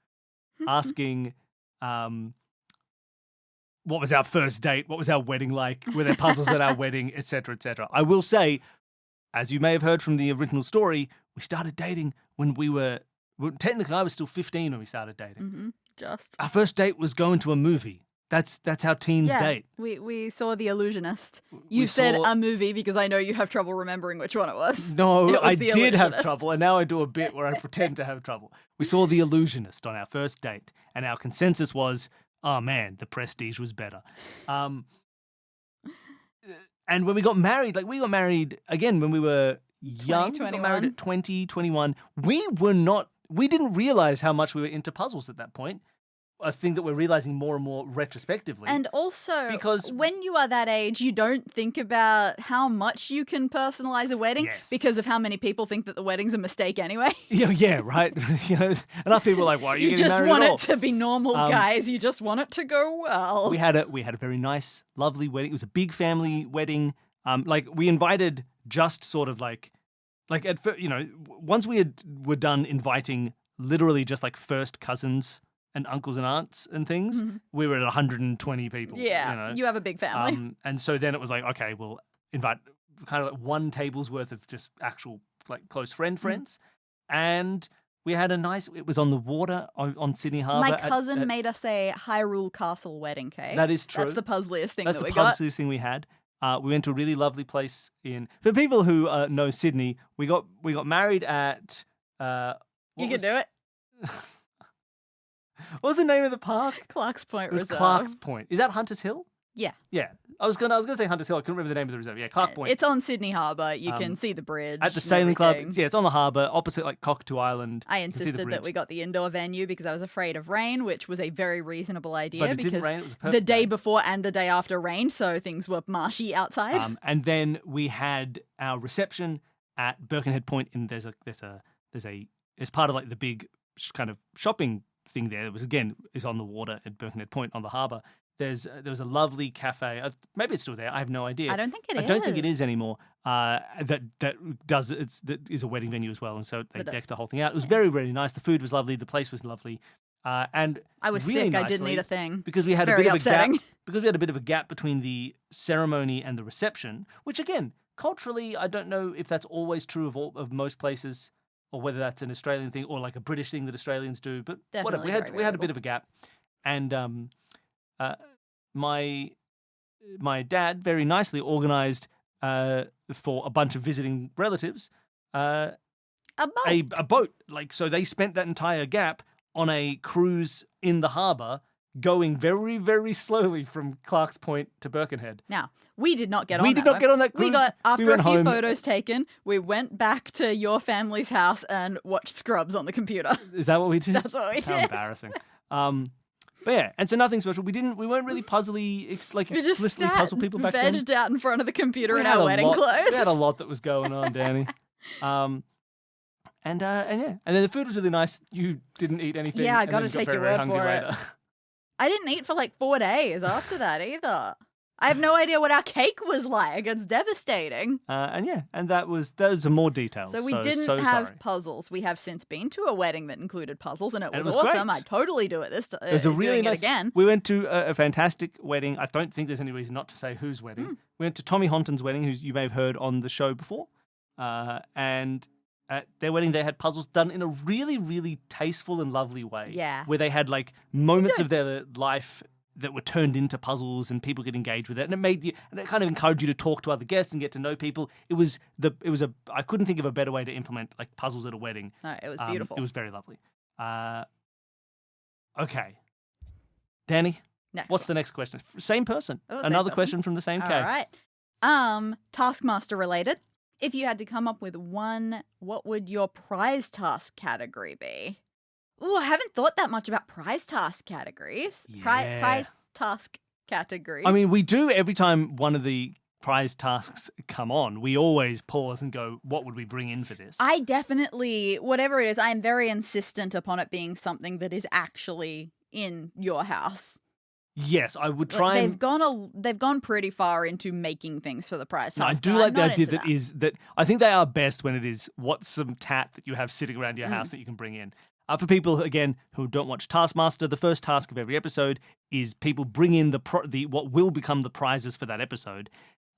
asking, what was our first date? What was our wedding like? Were there puzzles at our wedding, etc., etc.? I will say, as you may have heard from the original story, we started dating when technically I was still 15 when we started dating. Just our first date was going to a movie. That's how teens date. We saw The Illusionist. You said a movie because I know you have trouble remembering which one it was. No, I did have trouble, and now I do a bit where I pretend to have trouble. We saw The Illusionist on our first date, and our consensus was, oh man, The Prestige was better. And when we got married, we got married again when we were young. We got married at 20, 21. We didn't realize how much we were into puzzles at that point. A thing that we're realizing more and more retrospectively. And also, because when you are that age, you don't think about how much you can personalize a wedding because of how many people think that the wedding's a mistake anyway. Yeah, right. Enough people are like, why are you getting married at all? You just want it to be normal, guys. You just want it to go well. We had a very nice, lovely wedding. It was a big family wedding. We invited just sort of once we were done inviting literally just like first cousins and uncles and aunts and things, we were at 120 people. Yeah, you have a big family. And so then it was like, okay, we'll invite kind of like one table's worth of just actual like close friends. And we had it was on the water on Sydney Harbour. My cousin made us a Hyrule Castle wedding cake. That is true. That's the puzzliest thing That's that we the got. puzzliest thing we had. We went to a really lovely place for people who know Sydney, we got married at... you can do it. What was the name of the park? Clark's Point Reserve. Reserve. It was Clark's Point. Is that Hunters Hill? Yeah. Yeah. I was gonna say Hunters Hill. I couldn't remember the name of the reserve. Yeah, Clark Point. It's on Sydney Harbour. You can see the bridge. At the sailing club. Yeah, it's on the harbour, opposite like Cockatoo Island. I insisted that we got the indoor venue because I was afraid of rain, which was a very reasonable idea. But it because didn't rain. It was a perfect the day day before and the day after rained, so things were marshy outside. And then we had our reception at Birkenhead Point. There's part of like the big kind of shopping thing there. It was is on the water at Birkenhead Point on the harbour. There was a lovely cafe. Maybe it's still there. I have no idea. I don't think it is. I don't think it is anymore. That is a wedding venue as well, and so they decked the whole thing out. It was very, very nice. The food was lovely. The place was lovely. And I was really sick. nicely, I didn't eat a thing. because we had very a bit upsetting. of a gap. Because we had a bit of a gap between the ceremony and the reception, which again, culturally, I don't know if that's always true of most places, or whether that's an Australian thing or like a British thing that Australians do. But Definitely whatever, we had a bit of a gap, and my dad very nicely organised for a bunch of visiting relatives A boat. a boat. So they spent that entire gap on a cruise in the harbour, going very, very slowly from Clark's Point to Birkenhead. Now, we did not get on We that did not boat. get on that We cruise. got, after went a few home. photos taken, we went back to your family's house and watched Scrubs on the computer. Is that what we did? That's what we How did. embarrassing. But yeah, and so nothing special. We weren't really puzzly, We just explicitly sat puzzle people back then. vegged out in front of the computer We in had our a wedding lot- clothes. We had a lot that was going on, Danny. And then the food was really nice. You didn't eat anything. Yeah, I and gotta then got take your very, very word hungry for it. later. I didn't eat for like 4 days after that either. I have no idea what our cake was like. It's devastating. And those are more details. So we didn't have sorry. puzzles. We have since been to a wedding that included puzzles, and it And was, it was awesome. great. I'd totally do it this time. It was a really doing nice. it again. We went to a fantastic wedding. I don't think there's any reason not to say whose wedding. Hmm. We went to Tommy Honton's wedding, who you may have heard on the show before. And at their wedding, they had puzzles done in a really, really tasteful and lovely way. Yeah. Where they had like moments of their life that were turned into puzzles, and people could engage with it, and it kind of encouraged you to talk to other guests and get to know people. I couldn't think of a better way to implement like puzzles at a wedding. No, it was beautiful. It was very lovely. Okay, Danny, Next what's one. the next question? Same person. Oh, same Another person. question from the same All K. right. Taskmaster related. If you had to come up with one, what would your prize task category be? Oh, I haven't thought that much about prize task categories. Yeah. Prize task categories. I mean, we do every time one of the prize tasks come on. We always pause and go, "What would we bring in for this?" I definitely, whatever it is, I am very insistent upon it being something that is actually in your house. Yes, I would Like, try and. they've gone pretty far into making things for the prize No, I task. do and like I'm the not idea into that is that I think they are best when it is what's some tat that you have sitting around your house that you can bring in. For people again who don't watch Taskmaster, the first task of every episode is people bring in the what will become the prizes for that episode,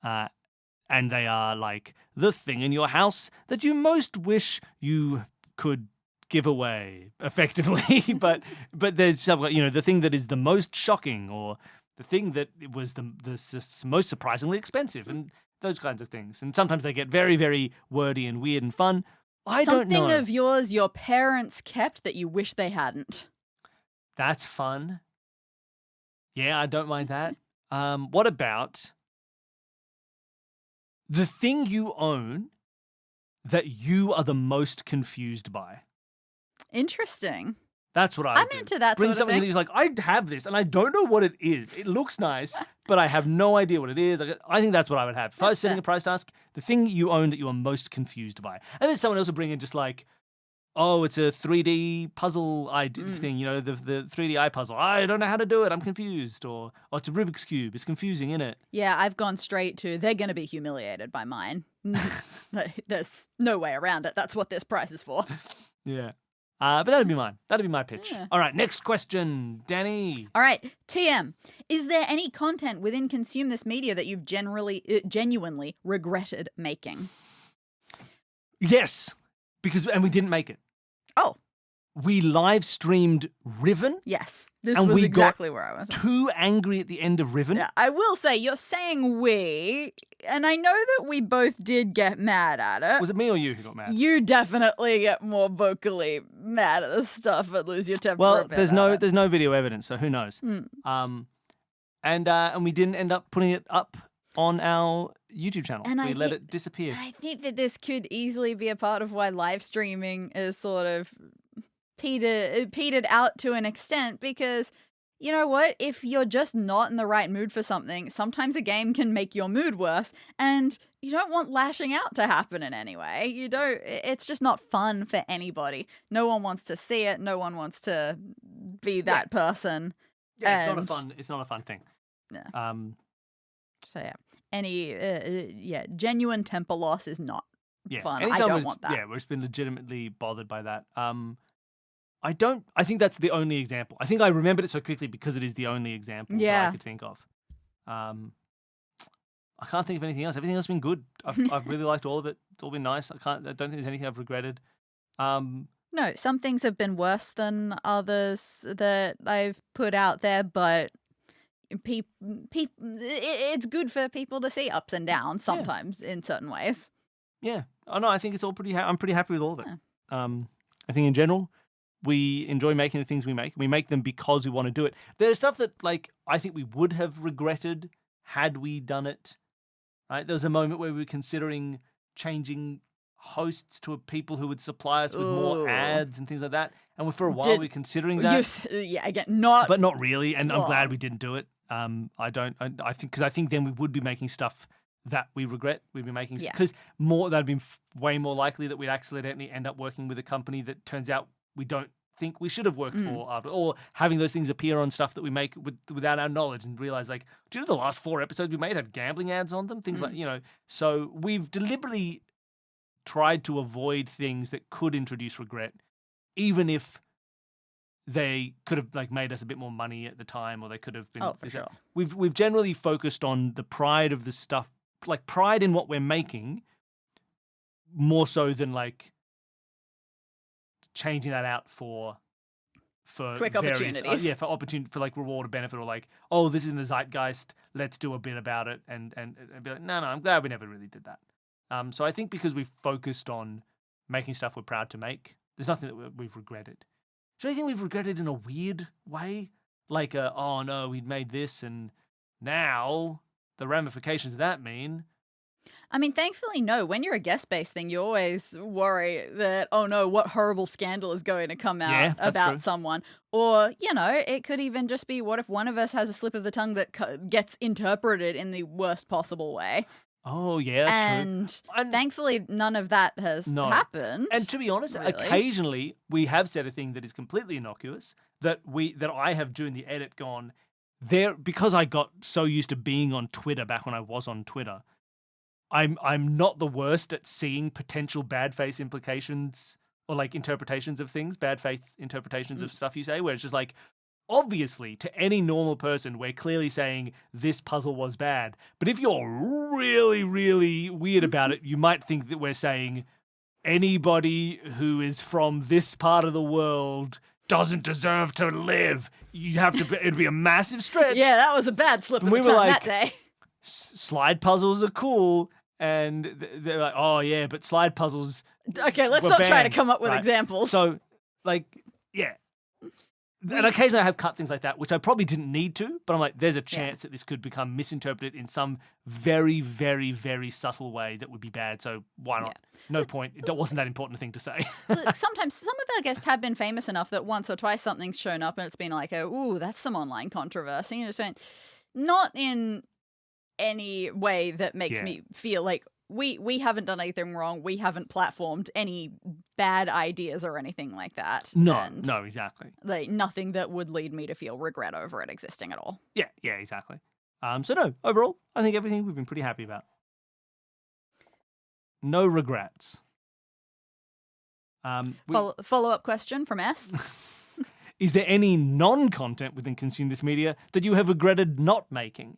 and they are like the thing in your house that you most wish you could give away effectively, but there's some, the thing that is the most shocking, or the thing that was the most surprisingly expensive, and those kinds of things. And sometimes they get very, very wordy and weird and fun. I don't know. Something of yours your parents kept that you wish they hadn't. That's fun. Yeah, I don't mind that. What about the thing you own that you are the most confused by? Interesting. That's what I I'm do. into that Bring sort of something thing. that you're like, I have this and I don't know what it is. It looks nice, but I have no idea what it is. I think that's what I would have. If I was That's setting fair. a price task, the thing you own that you are most confused by. And then someone else will bring in just like, oh, it's a 3D puzzle thing, the 3D eye puzzle. I don't know how to do it. I'm confused. Or it's a Rubik's Cube. It's confusing, isn't it? Yeah, I've gone straight to they're going to be humiliated by mine. There's no way around it. That's what this prize is for. Yeah. But that'd be mine. That'd be my pitch. Yeah. All right, next question, Danny. All right, TM. Is there any content within Consume This Media that you've genuinely regretted making? Yes, and we didn't make it. Oh, We live streamed Riven. yes. This And was we got exactly where I was. Too angry at the end of Riven. Yeah, I will say, you're saying we, and I know that we both did get mad at it. Was it me or you who got mad? You definitely get more vocally mad at the stuff and lose your temper. a Well, bit there's at it. no video evidence, so who knows? Hmm. And we didn't end up putting it up on our YouTube channel. And we I let think- it disappear. I think that this could easily be a part of why live streaming is sort of petered out to an extent, because you know what? If you're just not in the right mood for something, sometimes a game can make your mood worse, and you don't want lashing out to happen in any way. You don't. It's just not fun for anybody. No one wants to see it. No one wants to be that person. Yeah, and- it's not a fun thing. Yeah. So yeah, any genuine temper loss is not Yeah. fun. I Anytime don't it's- want that. Yeah, we've been legitimately bothered by that. I think that's the only example. I think I remembered it so quickly because it is the only example that I Yeah. could think of. I can't think of anything else. Everything else has been good. I've really liked all of it. It's all been nice. I don't think there's anything I've regretted. No, some things have been worse than others that I've put out there, but it's good for people to see ups and downs sometimes in certain ways. Yeah. Oh no, I think it's all pretty. I'm pretty happy with all of it. I think in general, We enjoy making the things we make. We make them because we want to do it. There's stuff that, like, I think we would have regretted had we done it. Right? There was a moment where we were considering changing hosts to people who would supply us with more Ooh. ads and things like that. And for a while Did- we were considering You that, s- yeah, again, not. but not really. And I'm glad Well. we didn't do it. I think because I think then we would be making stuff that we regret. We'd be making Yeah. because that'd be way more likely that we'd accidentally end up working with a company that turns out we don't think we should have worked for after, or having those things appear on stuff that we make without our knowledge and realize, like, do you know the last 4 episodes we made had gambling ads on them, things like, so we've deliberately tried to avoid things that could introduce regret, even if they could have, like, made us a bit more money at the time, or they could have been. Oh, for sure. We've generally focused on the pride of the stuff, like pride in what we're making, more so than like changing that out for Quick various, opportunities. for opportunity, for like reward or benefit, or like, oh, this is in the zeitgeist, let's do a bit about it, and be like, no, I'm glad we never really did that. So I think because we've focused on making stuff we're proud to make, there's nothing that we've regretted. Is there anything we've regretted in a weird way? Like, oh no, we'd made this, and now the ramifications of that mean. I mean, thankfully, no. When you're a guest-based thing, you always worry that, oh no, what horrible scandal is going to come out Yeah, that's about true. someone. Or, it could even just be, what if one of us has a slip of the tongue that gets interpreted in the worst possible way? Oh yeah, that's true. And thankfully, none of that has No. happened. And to be honest, really. occasionally we have said a thing that is completely innocuous that I have during the edit gone there, because I got so used to being on Twitter back when I was on Twitter. I'm not the worst at seeing potential bad face implications or like interpretations of things, bad faith interpretations of stuff you say, where it's just like, obviously, to any normal person, we're clearly saying this puzzle was bad. But if you're really, really weird about it, you might think that we're saying anybody who is from this part of the world doesn't deserve to live. You have to. It'd be a massive stretch. Yeah, that was a bad slip of And we the were tongue like- that day. Slide puzzles are cool, and they're like, oh yeah, but slide puzzles. Okay, let's were not try to banned. come up with Right. examples. So, like, yeah. And occasionally I have cut things like that, which I probably didn't need to, but I'm like, there's a chance that this could become misinterpreted in some very, very, very subtle way that would be bad. So why not? No point. It wasn't that important a thing to say. Look, sometimes some of our guests have been famous enough that once or twice something's shown up and it's been like, ooh, that's some online controversy. You know, saying not in any way that makes me feel like we haven't done anything wrong. We haven't platformed any bad ideas or anything like that. No, And, no, exactly. like, nothing that would lead me to feel regret over it existing at all. Yeah, exactly. So no, overall, I think everything we've been pretty happy about. No regrets. Follow-up question from S. Is there any non-content within Consume This Media that you have regretted not making?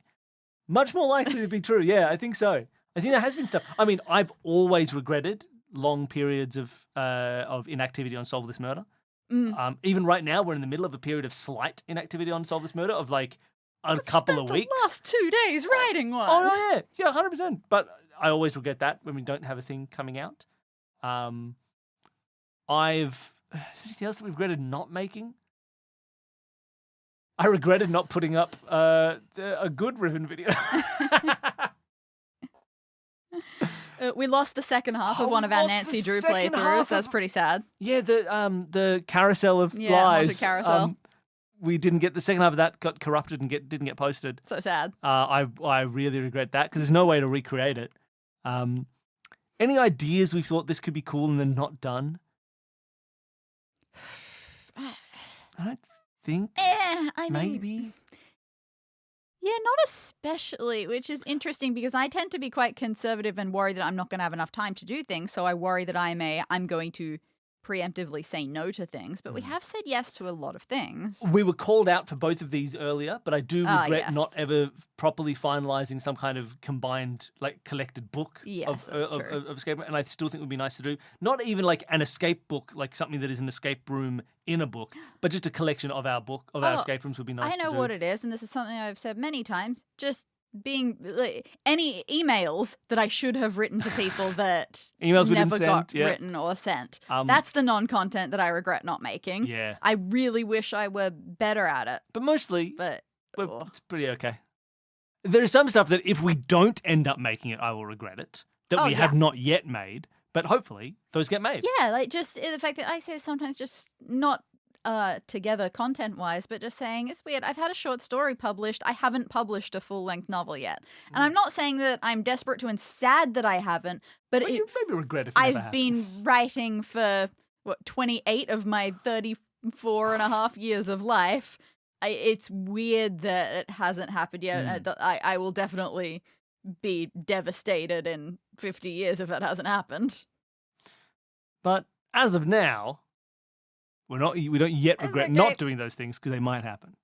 Much more likely to be true. Yeah, I think so. I think there has been stuff. I mean, I've always regretted long periods of inactivity on Solve This Murder. Even right now, we're in the middle of a period of slight inactivity on Solve This Murder of like a couple of weeks. The last 2 days writing one. Oh yeah, 100%. But I always regret that when we don't have a thing coming out. Is there anything else that we've regretted not making? I regretted not putting up a good Riven video. We lost the second half of one of our Nancy Drew playthroughs. That's pretty sad. Yeah, the carousel of Yeah, lies. haunted carousel. We didn't get the second half of that. Got corrupted and didn't get posted. So sad. I really regret that because there's no way to recreate it. Any ideas we thought this could be cool and then not done? I don't think. I mean, Maybe. yeah, not especially, which is interesting because I tend to be quite conservative and worry that I'm not going to have enough time to do things. So I worry that I'm going to preemptively say no to things. But we have said yes to a lot of things. We were called out for both of these earlier, but I do regret yes. not ever properly finalizing some kind of combined, like, collected book Yes, of that's true. escape room, and I still think it would be nice to do. Not even like an escape book, like something that is an escape room in a book, but just a collection of our escape rooms would be nice I to know do. what it is, and this is something I've said many times. Just being any emails that I should have written to people that Emails we didn't never send, got yeah. written or sent. Um, That's the non-content that I regret not making. yeah. I really wish I were better at it, But mostly, but it's pretty okay. There is some stuff that if we don't end up making it, I will regret it, that Oh, we yeah. have not yet made. But hopefully, those get made. yeah, like just the fact that I say sometimes just not together content-wise, but just saying it's weird. I've had a short story published. I haven't published a full-length novel yet. And I'm not saying that I'm desperate to and sad that I haven't, but Well, you maybe regret if it never I've been happens. writing for 28 of my 34 and a half years of life. It's weird that it hasn't happened yet. I will definitely be devastated in 50 years if that hasn't happened. But as of now, we don't yet That's regret okay. not doing those things because they might happen.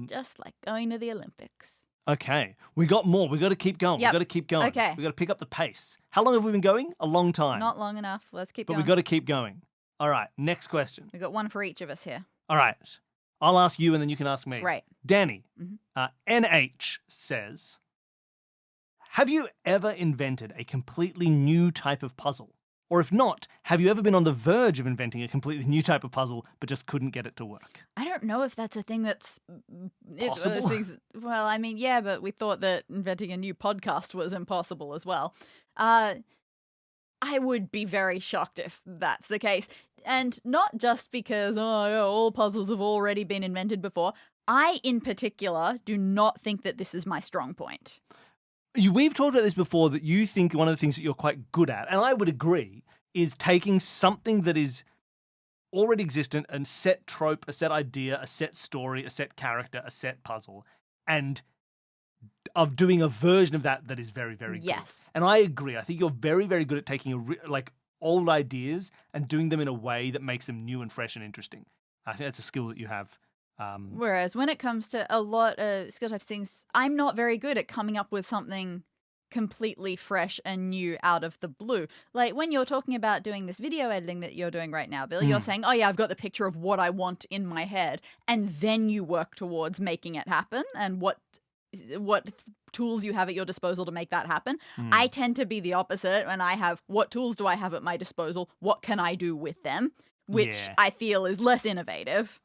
Just like going to the Olympics. Okay, we got more. We got to keep going. Yep. We got to keep going. Okay. We got to pick up the pace. How long have we been going? A long time. Not long enough. Let's keep but going. we got to keep going. All right, next question. We got one for each of us here. All right, I'll ask you and then you can ask me. Right. Danny, Mhm. NH says, have you ever invented a completely new type of puzzle? Or if not, have you ever been on the verge of inventing a completely new type of puzzle but just couldn't get it to work? I don't know if that's a thing that's Possible? Well, I mean, yeah, but we thought that inventing a new podcast was impossible as well. I would be very shocked if that's the case. And not just because, all puzzles have already been invented before. I, in particular, do not think that this is my strong point. We've talked about this before, that you think one of the things that you're quite good at, and I would agree, is taking something that is already existent, a set trope, a set idea, a set story, a set character, a set puzzle, and of doing a version of that is very, very good. Yes. And I agree. I think you're very, very good at taking old ideas and doing them in a way that makes them new and fresh and interesting. I think that's a skill that you have. Whereas when it comes to a lot of skill type things, I'm not very good at coming up with something completely fresh and new out of the blue. Like when you're talking about doing this video editing that you're doing right now, Billy, you're saying, oh yeah, I've got the picture of what I want in my head. And then you work towards making it happen and what tools you have at your disposal to make that happen. I tend to be the opposite, and I have, what tools do I have at my disposal? What can I do with them? Which Yeah. I feel is less innovative.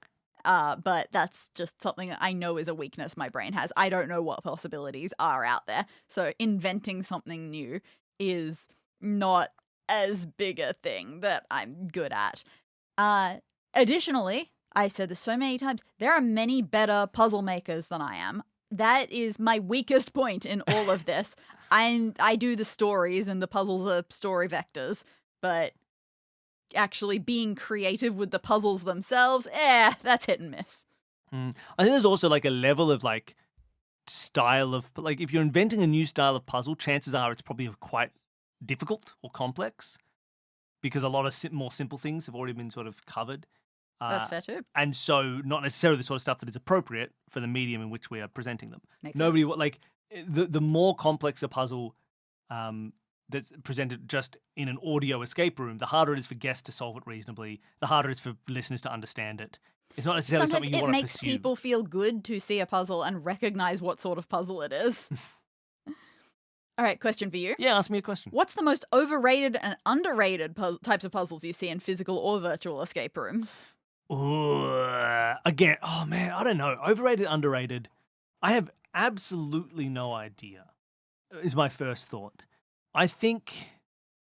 But that's just something that I know is a weakness my brain has. I don't know what possibilities are out there. So inventing something new is not as big a thing that I'm good at. Additionally, I said this so many times, there are many better puzzle makers than I am. That is my weakest point in all of this. I do the stories and the puzzles are story vectors, but actually being creative with the puzzles themselves, that's hit and miss. I think there's also like a level of like style of, like if you're inventing a new style of puzzle, chances are it's probably quite difficult or complex because a lot of more simple things have already been sort of covered. That's fair too. And so not necessarily the sort of stuff that is appropriate for the medium in which we are presenting them. Makes Nobody sense. like the more complex a puzzle that's presented just in an audio escape room, the harder it is for guests to solve it reasonably, the harder it is for listeners to understand it. It's not necessarily Sometimes something you it want to makes pursue. people feel good to see a puzzle and recognize what sort of puzzle it is. All right, question for you. Yeah, ask me a question. What's the most overrated and underrated types of puzzles you see in physical or virtual escape rooms? Ooh, again, oh man, I don't know. Overrated, underrated. I have absolutely no idea, is my first thought. I think,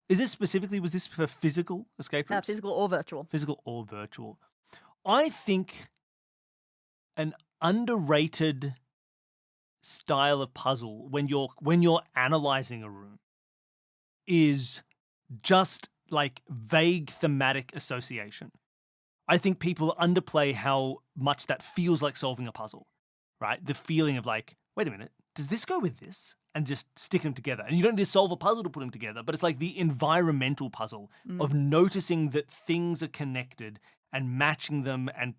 was this for physical escape rooms? Physical or virtual? Physical or virtual. I think an underrated style of puzzle when you're analyzing a room is just like vague thematic association. I think people underplay how much that feels like solving a puzzle, right? The feeling of like, wait a minute, does this go with this? And just stick them together. And you don't need to solve a puzzle to put them together, but it's like the environmental puzzle of noticing that things are connected and matching them and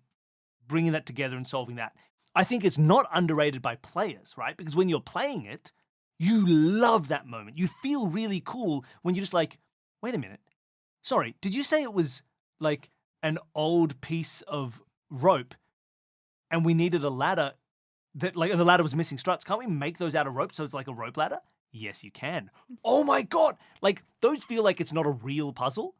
bringing that together and solving that. I think it's not underrated by players, right? Because when you're playing it, you love that moment. You feel really cool when you're just like, wait a minute. Sorry, did you say it was like an old piece of rope and we needed a ladder that like the ladder was missing struts. Can't we make those out of rope so it's like a rope ladder? Yes, you can. Oh my God. Like those feel like it's not a real puzzle.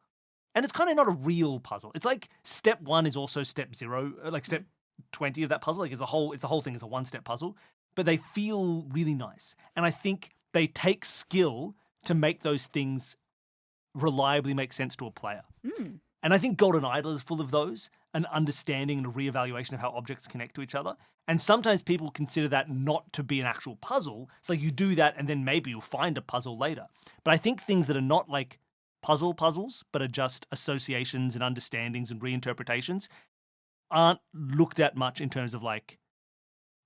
And it's kind of not a real puzzle. It's like step 1 is also step 0, like step 20 of that puzzle. Like it's the whole thing is a one-step puzzle, but they feel really nice. And I think they take skill to make those things reliably make sense to a player. And I think Golden Idol is full of those, an understanding and a reevaluation of how objects connect to each other. And sometimes people consider that not to be an actual puzzle. It's like you do that and then maybe you'll find a puzzle later. But I think things that are not like puzzles, but are just associations and understandings and reinterpretations aren't looked at much in terms of like,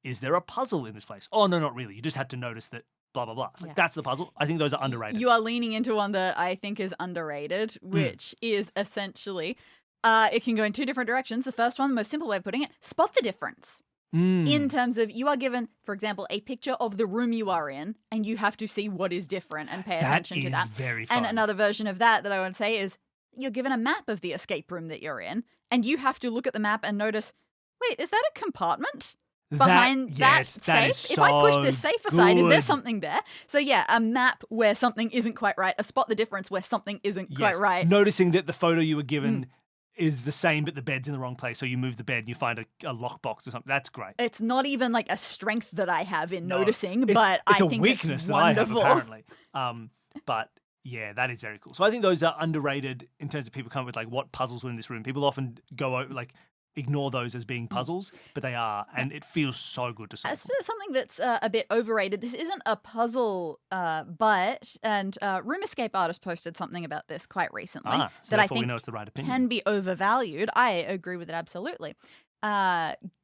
is there a puzzle in this place? Oh, no, not really. You just had to notice that blah, blah, blah. It's like, that's the puzzle. I think those are underrated. You are leaning into one that I think is underrated, which is essentially, it can go in 2 different directions. The first one, the most simple way of putting it, spot the difference. In terms of you are given, for example, a picture of the room you are in, and you have to see what is different and pay attention to that. That is very fun. And another version of that I want to say is you're given a map of the escape room that you're in, and you have to look at the map and notice, wait, is that a compartment behind that safe? If I push this safe aside, is there something there? So yeah, a map where something isn't quite right, a spot the difference where something isn't quite right. Noticing that the photo you were given is the same, but the bed's in the wrong place. So you move the bed and you find a lockbox or something. That's great. It's not even like a strength that I have in noticing, but I think it's a weakness that I have, apparently. But yeah, that is very cool. So I think those are underrated in terms of people come up with like what puzzles were in this room. People often go over like ignore those as being puzzles, but they are, and it feels so good to solve. As for something that's a bit overrated, this isn't a puzzle, but Room Escape Artist posted something about this quite recently So that I therefore we think know it's the right opinion. can be overvalued. I agree with it absolutely.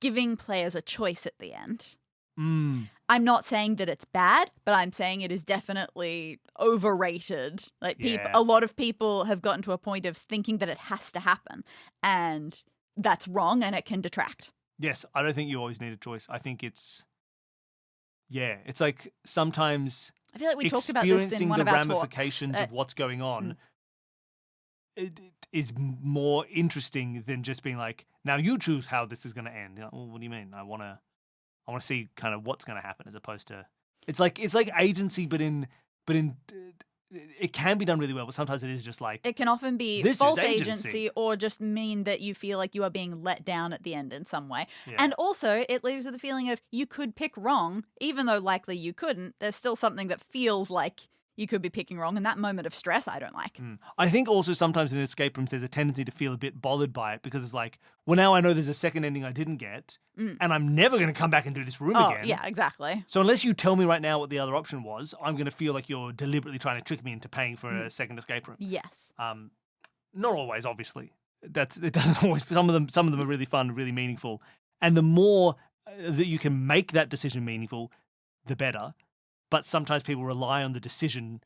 Giving players a choice at the end. I'm not saying that it's bad, but I'm saying it is definitely overrated. Like a lot of people have gotten to a point of thinking that it has to happen, and that's wrong, and it can detract. Yes, I don't think you always need a choice. I think it's like sometimes I feel like we talked about this in one of our experiencing the ramifications of what's going on it is more interesting than just being like, now you choose how this is going to end. Like, well, what do you mean? I want to see kind of what's going to happen, as opposed to it's like agency, but in it can be done really well, but sometimes it is just like... It can often be false agency or just mean that you feel like you are being let down at the end in some way. Yeah. And also, it leaves with the feeling of you could pick wrong, even though likely you couldn't. There's still something that feels like you could be picking wrong, and that moment of stress I don't like. I think also sometimes in escape rooms there's a tendency to feel a bit bothered by it, because it's like, well, now I know there's a second ending I didn't get, and I'm never going to come back and do this room again. Yeah, exactly. So unless you tell me right now what the other option was, I'm going to feel like you're deliberately trying to trick me into paying for a second escape room. Yes. Not always, obviously. It doesn't always. Some of them are really fun, really meaningful, and the more that you can make that decision meaningful, the better. But sometimes people rely on the decision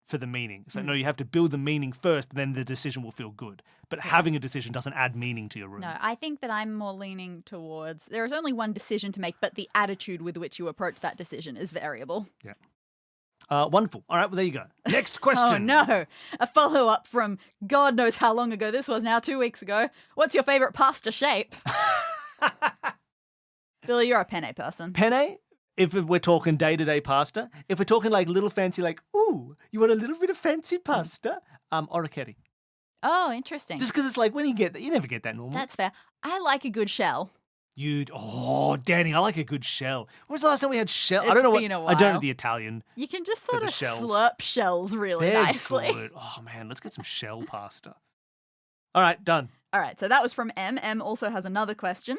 for the meaning. So no, you have to build the meaning first, and then the decision will feel good. But having a decision doesn't add meaning to your room. No, I think that I'm more leaning towards there is only one decision to make, but the attitude with which you approach that decision is variable. Yeah. Wonderful. All right, well, there you go. Next question. Oh, no. A follow-up from God knows how long ago this was now, 2 weeks ago. What's your favourite pasta shape? Billy, you're a penne person. Penne? If we're talking day-to-day pasta. If we're talking like little fancy, like, ooh, you want a little bit of fancy pasta? Orecchiette. Oh, interesting. Just because it's like, when you get that, you never get that normally. That's fair. I like a good shell. Danny, I like a good shell. When was the last time we had shell? It's been a while. I don't know the Italian. You can just sort of slurp shells really They're nicely. Good. Oh, man, let's get some shell pasta. All right, done. All right, so that was from M. M also has another question.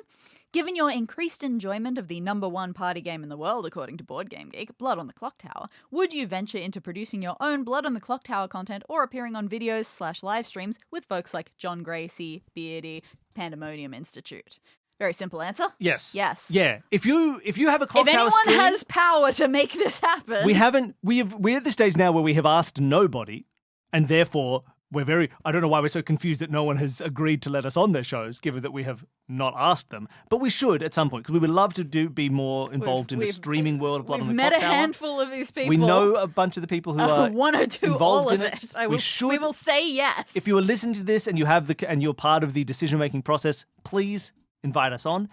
Given your increased enjoyment of the #1 party game in the world, according to Board Game Geek, Blood on the Clocktower, would you venture into producing your own Blood on the Clocktower content or appearing on videos/live streams with folks like John Gracie, Beardy, Pandemonium Institute? Very simple answer. Yes. Yes. Yeah. If you have a Clock Tower stream, if anyone has power to make this happen, we're at the stage now where we have asked nobody, and therefore I don't know why we're so confused that no one has agreed to let us on their shows, given that we have not asked them. But we should at some point, because we would love to be more involved in the streaming world of Blood on the Clocktower. We've met a handful of these people. We know a bunch of the people who are one or two, involved all in of it. We will say yes. If you are listening to this and and you're part of the decision-making process, please invite us on.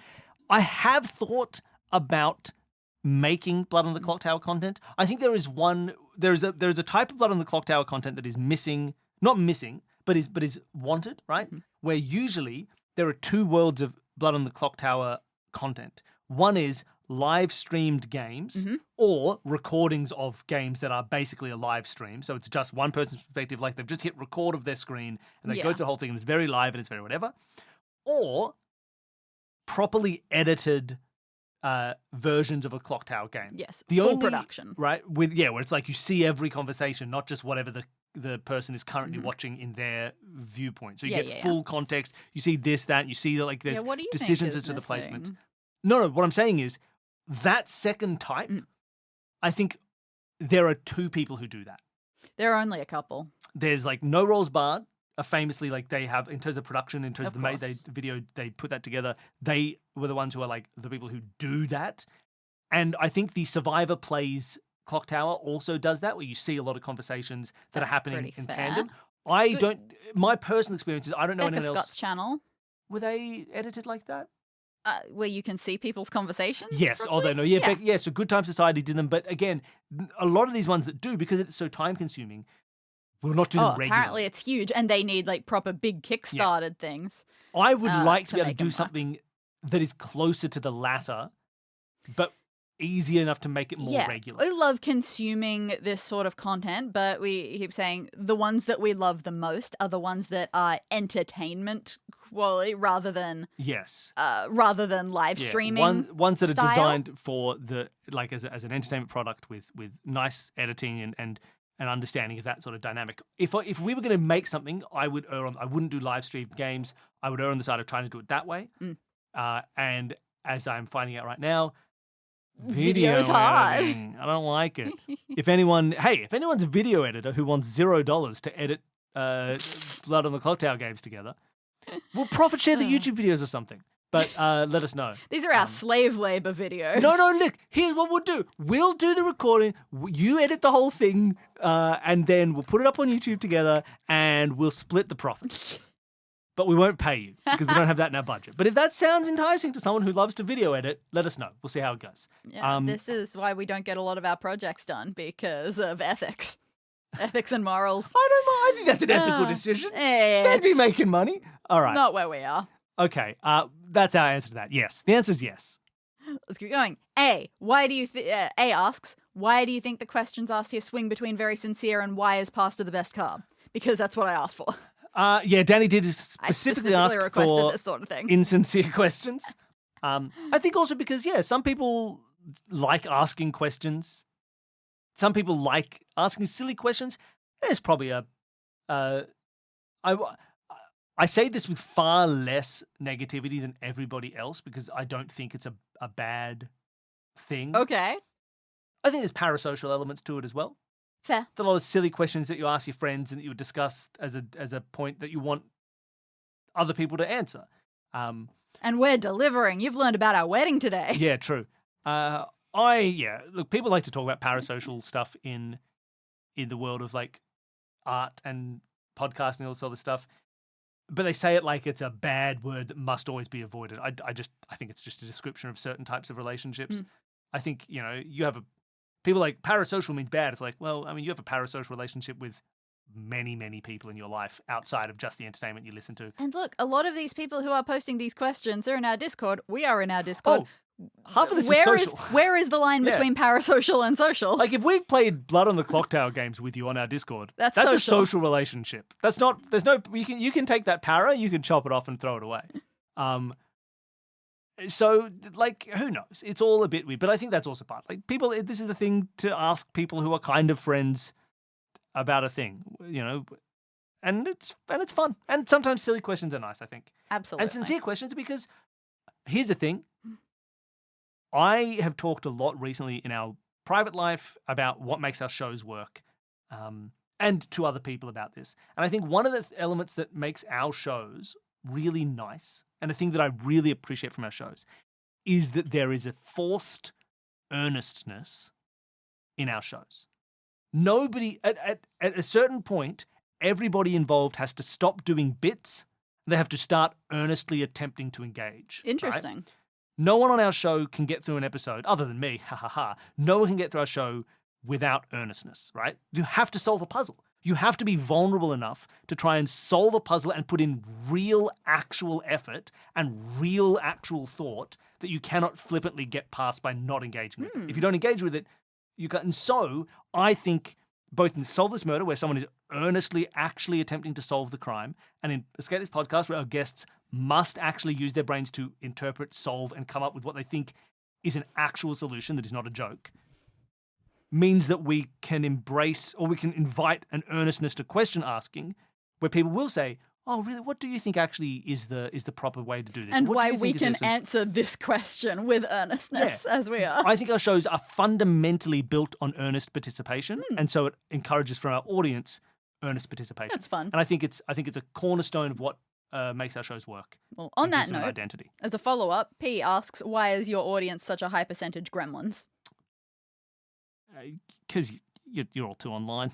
I have thought about making Blood on the Clock Tower content. I think there is a type of Blood on the Clock Tower content that is missing, not missing, but is wanted, right? Where usually there are two worlds of Blood on the Clock Tower content. One is live streamed games or recordings of games that are basically a live stream. So it's just one person's perspective, like they've just hit record of their screen and they go through the whole thing and it's very live and it's very whatever. Or properly edited versions of a Clock Tower game. Yes, the full only, production. Right, where it's like you see every conversation, not just whatever the person is currently watching in their viewpoint. So you get full context. You see this, that, you see that like there's what do you decisions think is as to the placement. missing? No, what I'm saying is that second type, I think there are two people who do that. There are only a couple. There's like No Rolls Barred, famously, like they have, in terms of production, in terms of course. the video, they put that together. They were the ones who are like the people who do that. And I think the Survivor Plays Clock Tower also does that, where you see a lot of conversations that are That's happening pretty in fair. tandem. My personal experience is I don't know Becca anyone else. Scott's channel, Were they edited like that? where you can see people's conversations. Yes. probably? Although no, yeah. So Good Time Society did them, but again, a lot of these ones that do, because it's so time consuming, will not do them regularly. Apparently it's huge, and they need like proper big kickstarted things. I would like to to be able to make do them work. something that is closer to the latter, but easy enough to make it more regular. We love consuming this sort of content, but we keep saying the ones that we love the most are the ones that are entertainment quality rather than Yes. live streaming. Ones that are style. designed for the like as an entertainment product with nice editing and understanding of that sort of dynamic. If we were going to make something, I wouldn't do live stream games. I would err on the side of trying to do it that way. And as I'm finding out right now, video Video's hard. editing, I don't like it. If anyone's a video editor who wants $0 to edit Blood on the Clock Tower games together, we'll profit share the YouTube videos or something. But let us know. These are our slave labor videos. No, look, here's what we'll do. We'll do the recording, you edit the whole thing, and then we'll put it up on YouTube together, and we'll split the profits. But we won't pay you, because we don't have that in our budget. But if that sounds enticing to someone who loves to video edit, let us know. We'll see how it goes. Yeah, this is why we don't get a lot of our projects done, because of ethics. Ethics and morals. I don't mind. I think that's an ethical decision. Eh, They'd be it's making money. All right. not where we are. Okay. That's our answer to that. Yes. The answer is yes. Let's keep going. A asks, why do you think the questions asked here swing between very sincere and why is pasta the best carb? Because that's what I asked for. Yeah, Danny did I specifically ask requested for this sort of thing. insincere questions. I think also because, some people like asking questions. Some people like asking silly questions. There's probably I say this with far less negativity than everybody else because I don't think it's a bad thing. Okay, I think there's parasocial elements to it as well. fair. There's a lot of silly questions that you ask your friends and that you would discuss as a point that you want other people to answer. And we're delivering. You've learned about our wedding today. Yeah, true. Look, people like to talk about parasocial stuff in the world of like art and podcasting and all this other stuff, but they say it like it's a bad word that must always be avoided. I think it's just a description of certain types of relationships. I think, you have people like parasocial means bad. It's like, well, I mean, you have a parasocial relationship with many, many people in your life outside of just the entertainment you listen to. And look, a lot of these people who are posting these questions are in our Discord. We are in our Discord. Half of this is social. Where is the line Yeah. between parasocial and social? Like if we've played Blood on the Clock Tower games with you on our Discord, That's a social. social relationship. There's no you can take that para, you can chop it off and throw it away. So like who knows? It's all a bit weird, but I think that's also part. Like people, this is the thing to ask people who are kind of friends about a thing, and it's fun. And sometimes silly questions are nice, I think. Absolutely. And sincere questions, because here's the thing. I have talked a lot recently in our private life about what makes our shows work, and to other people about this. And I think one of the elements that makes our shows really nice, and a thing that I really appreciate from our shows, is that there is a forced earnestness in our shows. Nobody, at a certain point, everybody involved has to stop doing bits. They have to start earnestly attempting to engage. right? Interesting. No one on our show can get through an episode, other than me, ha ha ha. No one can get through our show without earnestness, right? You have to solve a puzzle. You have to be vulnerable enough to try and solve a puzzle and put in real, actual effort and real, actual thought that you cannot flippantly get past by not engaging with it. If you don't engage with it, you can't. And so I think both in Solve This Murder, where someone is earnestly actually attempting to solve the crime, and in Escape This Podcast, where our guests must actually use their brains to interpret, solve, and come up with what they think is an actual solution that is not a joke, means that we can embrace, or we can invite an earnestness to question asking, where people will say, oh, really, what do you think actually is the proper way to do this? And What do why you we think is can this? answer this question with earnestness, as we are. I think our shows are fundamentally built on earnest participation, and so it encourages from our audience earnest participation. That's fun. And I think it's a cornerstone of what makes our shows work. Well, on and that gives them an note, identity. as a follow-up, P asks, why is your audience such a high percentage gremlins? Because you're all too online.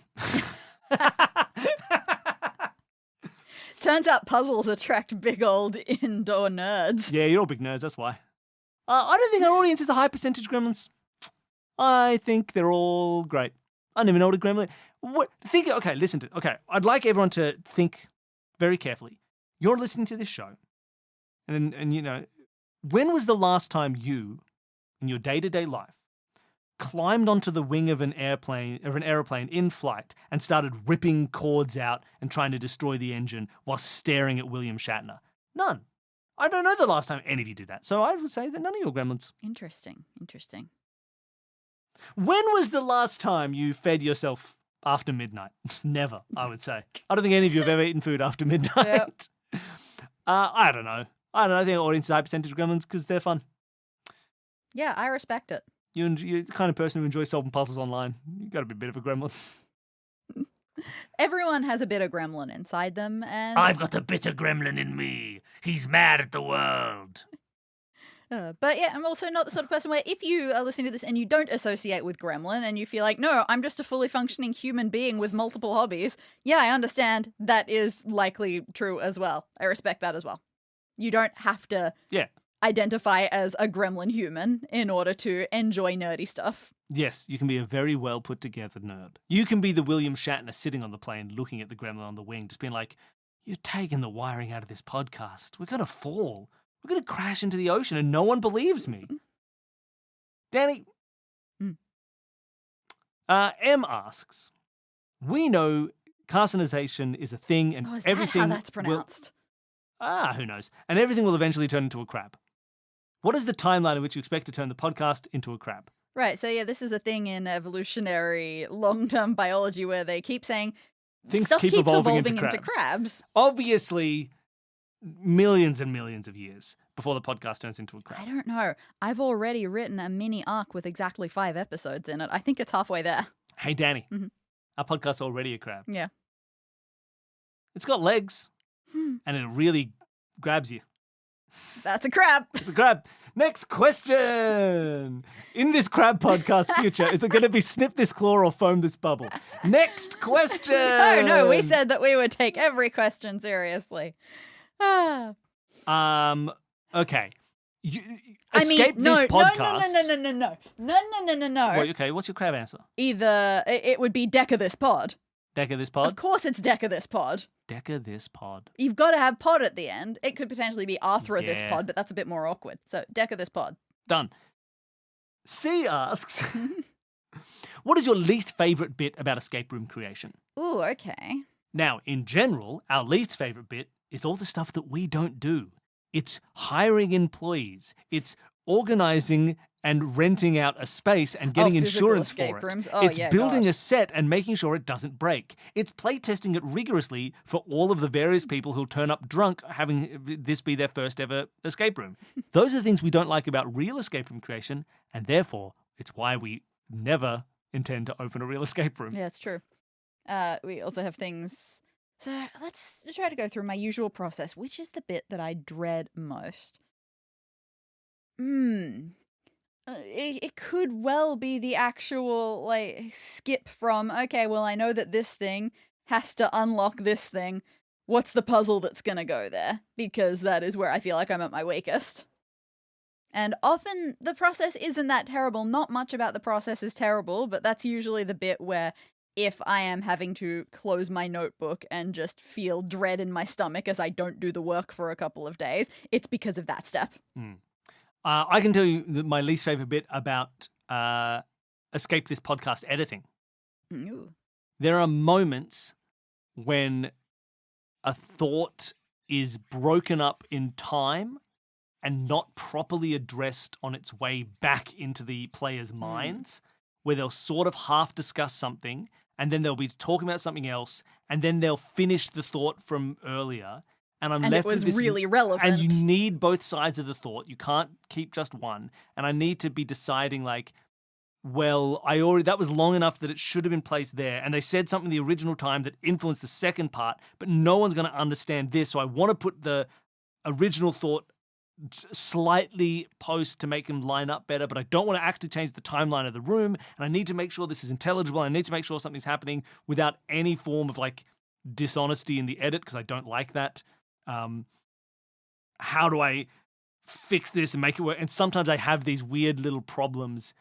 Turns out puzzles attract big old indoor nerds. Yeah, you're all big nerds, that's why. I don't think our audience is a high percentage gremlins. I think they're all great. I don't even know what a gremlin. I'd like everyone to think very carefully. You're listening to this show, and you know, when was the last time you, in your day-to-day life, climbed onto the wing of an airplane in flight and started ripping cords out and trying to destroy the engine while staring at William Shatner? None. I don't know the last time any of you did that. So I would say that none of you are gremlins. Interesting. When was the last time you fed yourself after midnight? Never, I would say. I don't think any of you have ever eaten food after midnight. Yep. I don't know. I think our audience is high percentage gremlins because they're fun. Yeah, I respect it. You're the kind of person who enjoys solving puzzles online. You've got to be a bit of a gremlin. Everyone has a bit of gremlin inside them, and I've got a bitter gremlin in me. He's mad at the world. but yeah, I'm also not the sort of person where if you are listening to this and you don't associate with gremlin and you feel like, no, I'm just a fully functioning human being with multiple hobbies, yeah, I understand that is likely true as well. I respect that as well. You don't have to identify as a gremlin human in order to enjoy nerdy stuff. Yes, you can be a very well put together nerd. You can be the William Shatner sitting on the plane looking at the gremlin on the wing, just being like, you're taking the wiring out of this podcast. We're going to fall. We're going to crash into the ocean and no one believes me. Danny. M asks, we know carcinization is a thing and Is everything that how that's pronounced? who knows? And everything will eventually turn into a crab. What is the timeline in which you expect to turn the podcast into a crab? Right, so yeah, this is a thing in evolutionary long-term biology where they keep saying Things stuff keep keeps evolving evolving into into crabs. Obviously, millions and millions of years before the podcast turns into a crab. I don't know. I've already written a mini arc with exactly 5 episodes in it. I think it's halfway there. Hey, Danny, Mhm. our podcast's already a crab. Yeah. It's got legs, and it really grabs you. That's a crab. It's a crab. Next question. In this crab podcast future, is it going to be snip this claw or foam this bubble? Next question. No, we said that we would take every question seriously. Okay. I Escape mean, this podcast. No. Well, okay, what's your crab answer? Either it would be Deck of this pod. Deck of this Of pod? course it's Deck of this pod. Deck of this pod. You've got to have pod at the end. It could potentially be Arthur of this Yeah. pod, but that's a bit more awkward. So Deck of this pod. Done. C asks, what is your least favorite bit about escape room creation? Ooh, okay. Now, in general, our least favorite bit is all the stuff that we don't do. It's hiring employees. It's organizing and renting out a space and getting physical insurance escape for it. rooms. Oh, It's yeah, building God. a set and making sure it doesn't break. It's playtesting it rigorously for all of the various people who'll turn up drunk having this be their first ever escape room. Those are the things we don't like about real escape room creation, and therefore it's why we never intend to open a real escape room. Yeah, it's true. We also have things. So let's try to go through my usual process. Which is the bit that I dread most? It could well be the actual, like, skip from, okay, well, I know that this thing has to unlock this thing. What's the puzzle that's going to go there? Because that is where I feel like I'm at my weakest. And often the process isn't that terrible. Not much about the process is terrible, but that's usually the bit where if I am having to close my notebook and just feel dread in my stomach as I don't do the work for a couple of days, it's because of that step. I can tell you my least favorite bit about Escape This Podcast editing. Ooh. There are moments when a thought is broken up in time and not properly addressed on its way back into the players' minds, where they'll sort of half discuss something and then they'll be talking about something else and then they'll finish the thought from earlier. And I'm And left it was with this, really relevant. and you need both sides of the thought. You can't keep just one. And I need to be deciding like, well, that was long enough that it should have been placed there. And they said something the original time that influenced the second part, but no one's going to understand this. So I want to put the original thought slightly post to make them line up better, but I don't want to actually change the timeline of the room. And I need to make sure this is intelligible. I need to make sure something's happening without any form of like dishonesty in the edit, because I don't like that. How do I fix this and make it work? And sometimes I have these weird little problems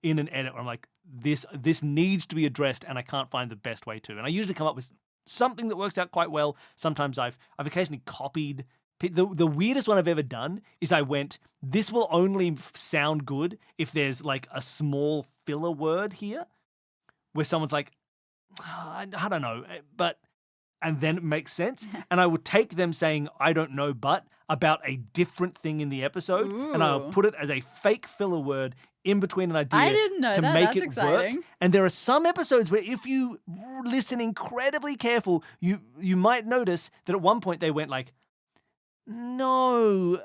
in an edit where I'm like, this needs to be addressed and I can't find the best way to. And I usually come up with something that works out quite well. Sometimes I've occasionally copied. The weirdest one I've ever done is I went, this will only sound good if there's like a small filler word here where someone's like, I don't know, and then it makes sense. And I would take them saying, I don't know, but about a different thing in the episode. Ooh. And I'll put it as a fake filler word in between an idea I didn't know to that. make That's it exciting. work. And there are some episodes where if you listen incredibly careful, you might notice that at one point they went like, no,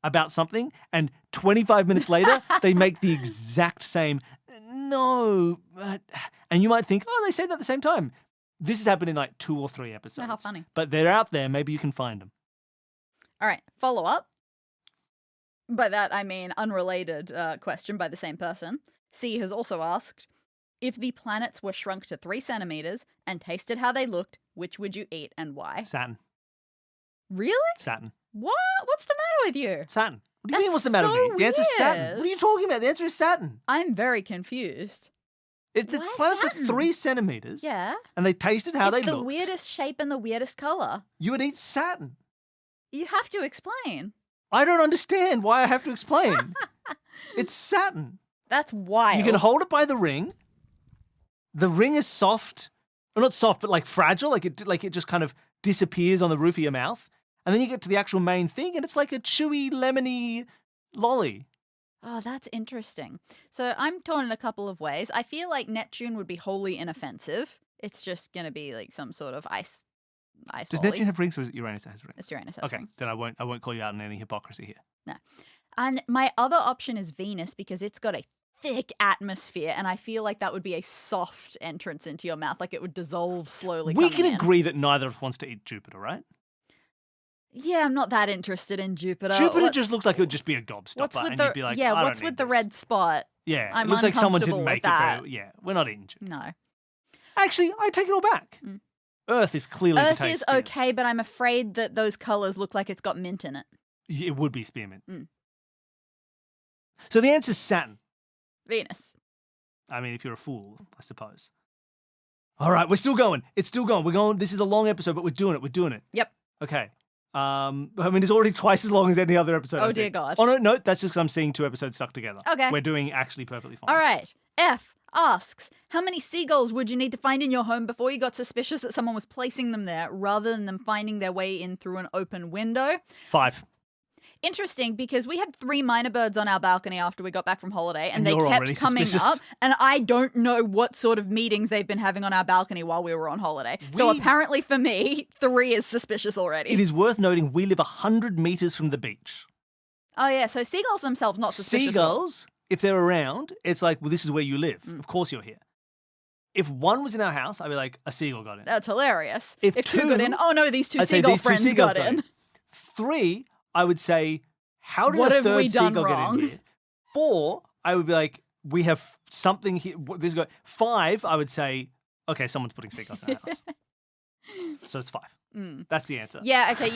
about something. And 25 minutes later, they make the exact same, no. And you might think, oh, they said that at the same time. This has happened in like 2 or 3 episodes. How funny. But they're out there. Maybe you can find them. All right, follow up. By that, I mean unrelated question by the same person. C has also asked, if the planets were shrunk to 3 centimeters and tasted how they looked, which would you eat and why? Saturn. Really? Saturn. What? What's the matter with you? Saturn. What do you mean, That's what's the matter so with me? The answer is Saturn. weird. What are you talking about? The answer is Saturn. I'm very confused. If the Why planets Saturn? were 3 centimeters Yeah. and they tasted how It's they the looked, weirdest shape and the weirdest color. you would eat Saturn. You have to explain. I don't understand why I have to explain. It's Saturn. That's wild. You can hold it by the ring. The ring is soft. Well, not soft, but like fragile. Like it just kind of disappears on the roof of your mouth. And then you get to the actual main thing and it's like a chewy, lemony lolly. Oh, that's interesting. So I'm torn in a couple of ways. I feel like Neptune would be wholly inoffensive. It's just going to be like some sort of ice Does lolly. Neptune have rings or is it Uranus that has rings? It's Uranus has Okay, rings. then I won't call you out on any hypocrisy here. No. And my other option is Venus because it's got a thick atmosphere and I feel like that would be a soft entrance into your mouth. Like it would dissolve slowly. We coming can in. agree that neither of us wants to eat Jupiter, right? Yeah, I'm not that interested in Jupiter. Jupiter just looks like it would just be a gobstopper. What's with and the you'd be like, I what's don't with need the this. red spot? Yeah, I'm it looks like someone didn't uncomfortable make with that. it very... Yeah, we're not eating Jupiter. No. Actually, I take it all back. Mm. Earth is clearly Earth the is tastiest. okay, but I'm afraid that those colors look like it's got mint in it. It would be spearmint. Mm. So the answer is Saturn. Venus. I mean, if you're a fool, I suppose. All right, we're still going. It's still going. We're going. This is a long episode, but we're doing it. We're doing it. Yep. Okay. I mean, it's already twice as long as any other episode. Oh, I dear think. God. Oh, no, that's just because I'm seeing 2 episodes stuck together. Okay. We're doing actually perfectly fine. All right. F asks, how many seagulls would you need to find in your home before you got suspicious that someone was placing them there rather than them finding their way in through an open window? 5. Interesting, because we had 3 minor birds on our balcony after we got back from holiday, and they you're already kept coming suspicious. up, and I don't know what sort of meetings they've been having on our balcony while we were on holiday. So We- apparently for me, 3 is suspicious already. It is worth noting we live 100 meters from the beach. Oh yeah, so seagulls themselves not suspicious. at all. Seagulls, if they're around, it's like, well, this is where you live. Mm. Of course you're here. If one was in our house, I'd be like, a seagull got in. That's hilarious. If 2 got in, two- oh no, these 2 I'd say seagull these 2 friends seagulls got in. 3, I would say, how did What a have third we done seagull wrong? get in here? 4, I would be like, we have something here. This guy. 5, I would say, okay, someone's putting seagulls in our house. So it's 5. Mm. That's the answer. Yeah, okay,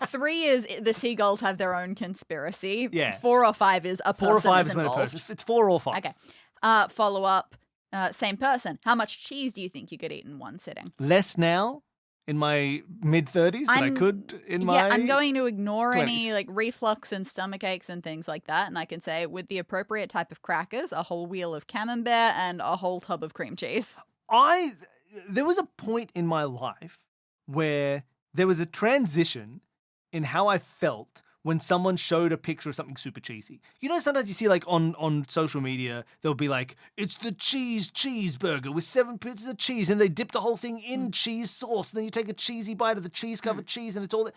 3 is the seagulls have their own conspiracy. Yeah. 4 or 5 is a person 4 or 5 is is when a involved. person. It's 4 or 5. Okay. Follow up, same person. How much cheese do you think you could eat in one sitting? Less now in my mid-30s than I could in my... Yeah, I'm going to ignore 20s. any like reflux and stomach aches and things like that, and I can say with the appropriate type of crackers, a whole wheel of camembert and a whole tub of cream cheese. There was a point in my life where there was a transition in how I felt when someone showed a picture of something super cheesy. Sometimes you see like on social media, they'll be like, it's the cheeseburger with 7 pieces of cheese, and they dip the whole thing in cheese sauce, and then you take a cheesy bite of the cheese-covered cheese, and it's all that.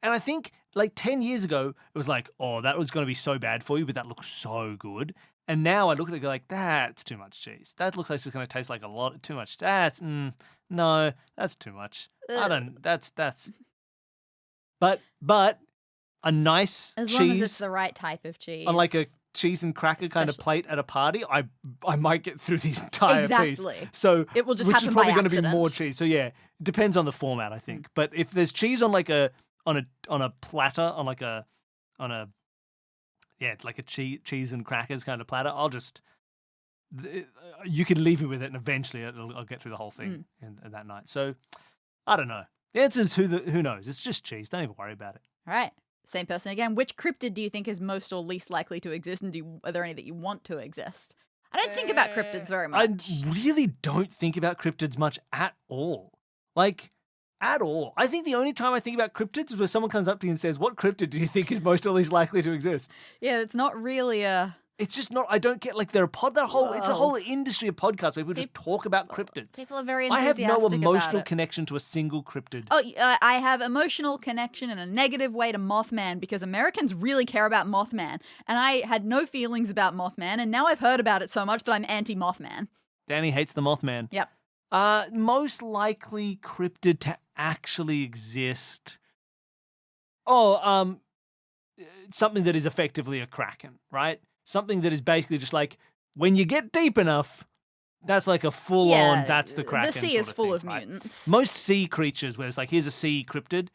And I think like 10 years ago, it was like, oh, that was going to be so bad for you, but that looks so good. And now I look at it and go like, that's too much cheese. That looks like it's going to taste like a lot too much. No, that's too much. But a nice As cheese long as it's the right type of cheese. on like a cheese and cracker kind of plate at a party, I might get through the entire piece. Exactly. So It will just which happen is by probably going to be accident. more cheese. So yeah, it depends on the format, I think. But if there's cheese on like a platter, it's like a cheese and crackers kind of platter, you can leave me with it, and eventually I'll get through the whole thing in that night. So I don't know. The answer is who knows. It's just cheese. Don't even worry about it. All right. Same person again. Which cryptid do you think is most or least likely to exist, and are there any that you want to exist? I don't think about cryptids very much. I really don't think about cryptids much at all. Like, at all. I think the only time I think about cryptids is where someone comes up to you and says, what cryptid do you think is most or least likely to exist? Yeah, it's not really a... It's just not, I don't get, like, it's a whole industry of podcasts where people just talk about cryptids. People are very I have enthusiastic no emotional about it. connection to a single cryptid. Oh, I have emotional connection in a negative way to Mothman because Americans really care about Mothman. And I had no feelings about Mothman, and now I've heard about it so much that I'm anti-Mothman. Danny hates the Mothman. Yep. Most likely cryptid to actually exist. Something that is effectively a kraken, right? Something that is basically just like, when you get deep enough, that's like a full-on, that's the kraken. The sea is full of mutants. Most sea creatures, where it's like, here's a sea cryptid,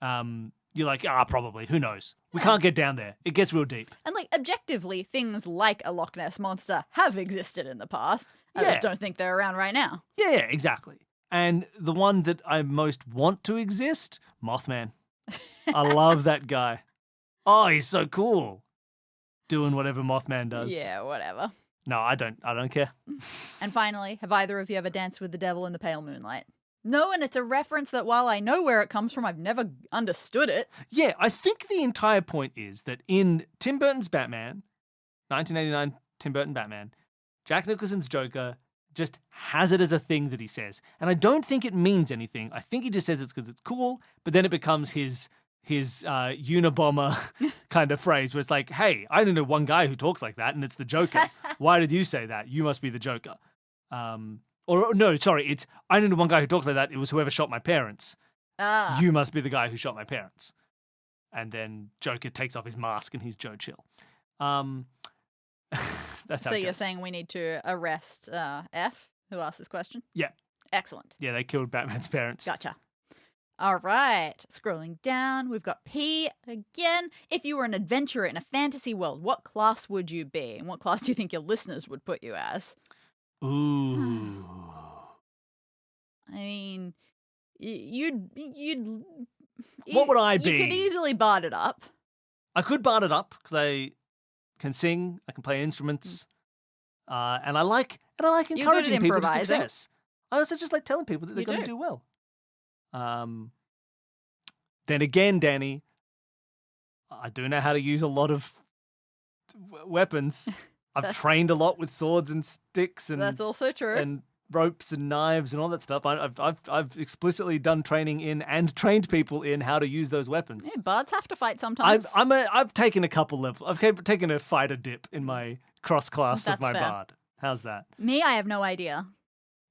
you're like, probably, who knows? We can't get down there. It gets real deep. And like, objectively, things like a Loch Ness Monster have existed in the past. I just don't think they're around right now. Yeah, exactly. And the one that I most want to exist, Mothman. I love that guy. Oh, he's so cool. Doing whatever Mothman does. Yeah, whatever. No, I don't care. And finally, have either of you ever danced with the devil in the pale moonlight? No, and it's a reference that while I know where it comes from, I've never understood it. Yeah, I think the entire point is that in Tim Burton's Batman, 1989 Tim Burton Batman, Jack Nicholson's Joker just has it as a thing that he says. And I don't think it means anything. I think he just says it's because it's cool, but then it becomes his Unabomber kind of phrase where it's like, hey, I don't know one guy who talks like that, and it's the Joker. Why did you say that? You must be the Joker. It's I don't know one guy who talks like that. It was whoever shot my parents. You must be the guy who shot my parents. And then Joker takes off his mask and he's Joe Chill. That's how So it you're goes. saying we need to arrest F, who asked this question? Yeah. Excellent. Yeah, they killed Batman's parents. Gotcha. All right. Scrolling down, we've got P again. If you were an adventurer in a fantasy world, what class would you be? And what class do you think your listeners would put you as? Ooh. I mean, you'd What would I You be? could easily bard it up. I could bard it up because I can sing, I can play instruments, and I like You're good at encouraging people to improvising. success. I also just like telling people that they're You going to do. do well. Then again, Danny, I do know how to use a lot of weapons. I've That's- trained a lot with swords and sticks and That's also true. and ropes and knives and all that stuff. I've explicitly done training in and trained people in how to use those weapons. Yeah, bards have to fight sometimes. I've taken a couple levels. I've taken a fighter dip in my cross class of That's my fair. bard. How's that? Me, I have no idea.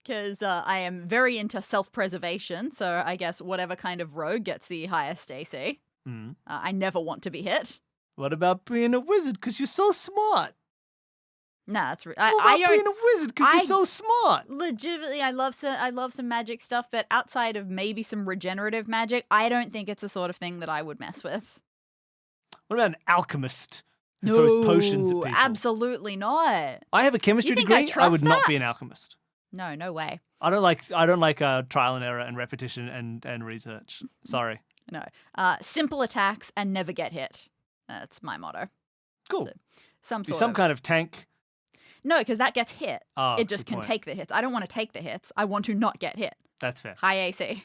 Because I am very into self-preservation, so I guess whatever kind of rogue gets the highest AC. Mm. I never want to be hit. What about being a wizard? Because you're so smart. Nah, that's What I about being don't a wizard because you're I- so smart? legitimately. I love some magic stuff, but outside of maybe some regenerative magic, I don't think it's the sort of thing that I would mess with. What about an alchemist who throws potions at people? Absolutely not. I have a chemistry think I degree. I would trust not that? be an alchemist. No way. I don't like trial and error and repetition and research. Sorry. No. Simple attacks and never get hit. That's my motto. Cool. So, some Be sort some of. kind of tank. No, because that gets hit. Oh, It just good can point. take the hits. I don't want to take the hits. I want to not get hit. That's fair. High AC.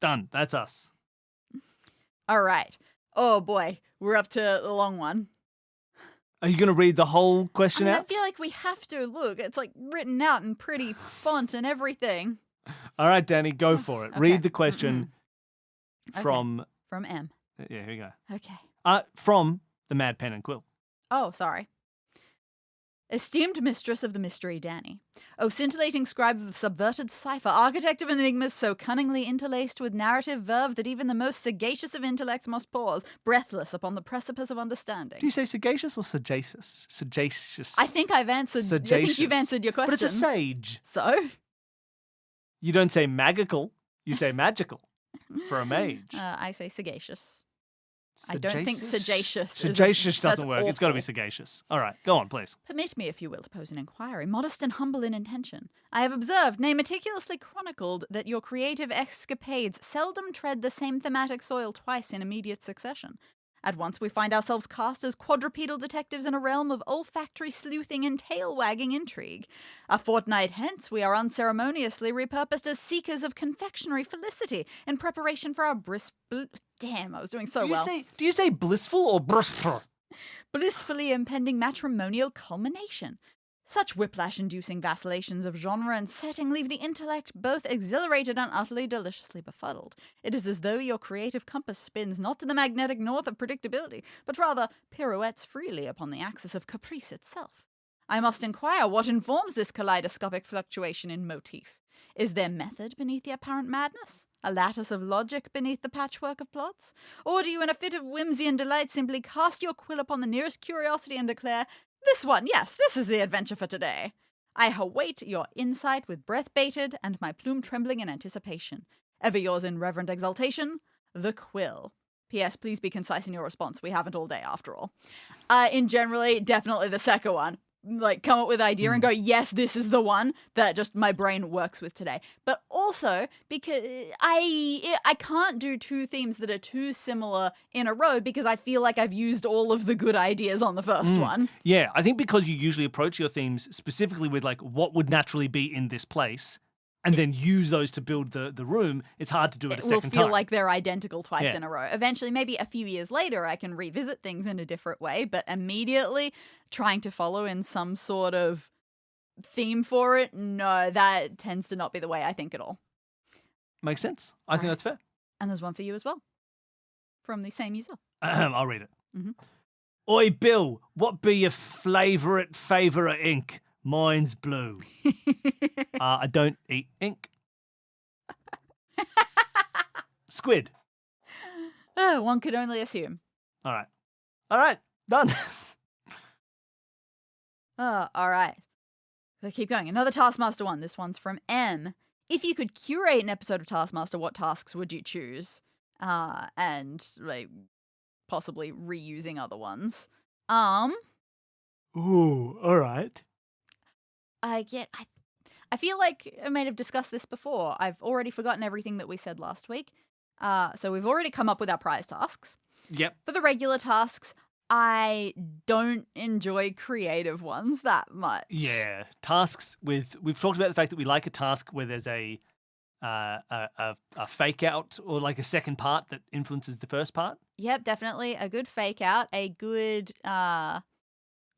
Done. That's us. All right. Oh boy, we're up to the long one. Are you going to read the whole question I out? feel like we have to. Look, it's like written out in pretty font and everything. All right, Danny, go for it. Okay. Read the question Okay. from. From M. Yeah, here we go. Okay. From the Mad Pen and Quill. Oh, sorry. Esteemed mistress of the mystery, Danny. O scintillating scribe of the subverted cipher, architect of enigmas so cunningly interlaced with narrative verve that even the most sagacious of intellects must pause, breathless upon the precipice of understanding. Do you say sagacious or sagacious? Sagacious. I think I've answered. I think you've Sagacious. answered your question. But it's a sage. So? You don't say magical. You say magical for a mage. I say sagacious. I don't think Sagacious? sagacious is a- Sagacious doesn't that's work. It's got to be awful. sagacious. All right, go on, please. Permit me, if you will, to pose an inquiry, modest and humble in intention. I have observed, nay, meticulously chronicled, that your creative escapades seldom tread the same thematic soil twice in immediate succession. At once we find ourselves cast as quadrupedal detectives in a realm of olfactory sleuthing and tail-wagging intrigue. A fortnight hence we are unceremoniously repurposed as seekers of confectionery felicity in preparation for our Damn, I was doing so well. Do you say blissful or blissful? Blissfully impending matrimonial culmination. Such whiplash-inducing vacillations of genre and setting leave the intellect both exhilarated and utterly deliciously befuddled. It is as though your creative compass spins not to the magnetic north of predictability, but rather pirouettes freely upon the axis of caprice itself. I must inquire what informs this kaleidoscopic fluctuation in motif. Is there method beneath the apparent madness? A lattice of logic beneath the patchwork of plots? Or do you, in a fit of whimsy and delight, simply cast your quill upon the nearest curiosity and declare, "This one, yes, this is the adventure for today"? I await your insight with breath bated and my plume trembling in anticipation. Ever yours in reverent exultation, The Quill. P.S. Please be concise in your response. We haven't all day after all. In generally, definitely the second one. Like, come up with an idea and go, yes, this is the one that just my brain works with today. But also, because I can't do two themes that are too similar in a row because I feel like I've used all of the good ideas on the first one. Yeah, I think because you usually approach your themes specifically with like what would naturally be in this place and then use those to build the room, it's hard to do it a It will second feel time. like they're identical twice Yeah. in a row. Eventually, maybe a few years later, I can revisit things in a different way, but immediately trying to follow in some sort of theme for it, no, that tends to not be the way I think at all. Makes sense. I think Right. that's fair. And there's one for you as well, from the same user. I'll read it. Mhm. Oi, Bill, what be your favourite ink? Mine's blue. I don't eat ink. Squid. Oh, one could only assume. All right. Done. All right. We'll keep going. Another Taskmaster one. This one's from M. If you could curate an episode of Taskmaster, what tasks would you choose? And like possibly reusing other ones. Ooh, all right. I feel like I might have discussed this before. I've already forgotten everything that we said last week. So we've already come up with our prize tasks. Yep. For the regular tasks, I don't enjoy creative ones that much. Yeah. Tasks we've talked about the fact that we like a task where there's a fake out or like a second part that influences the first part. Yep, definitely a good fake out, a good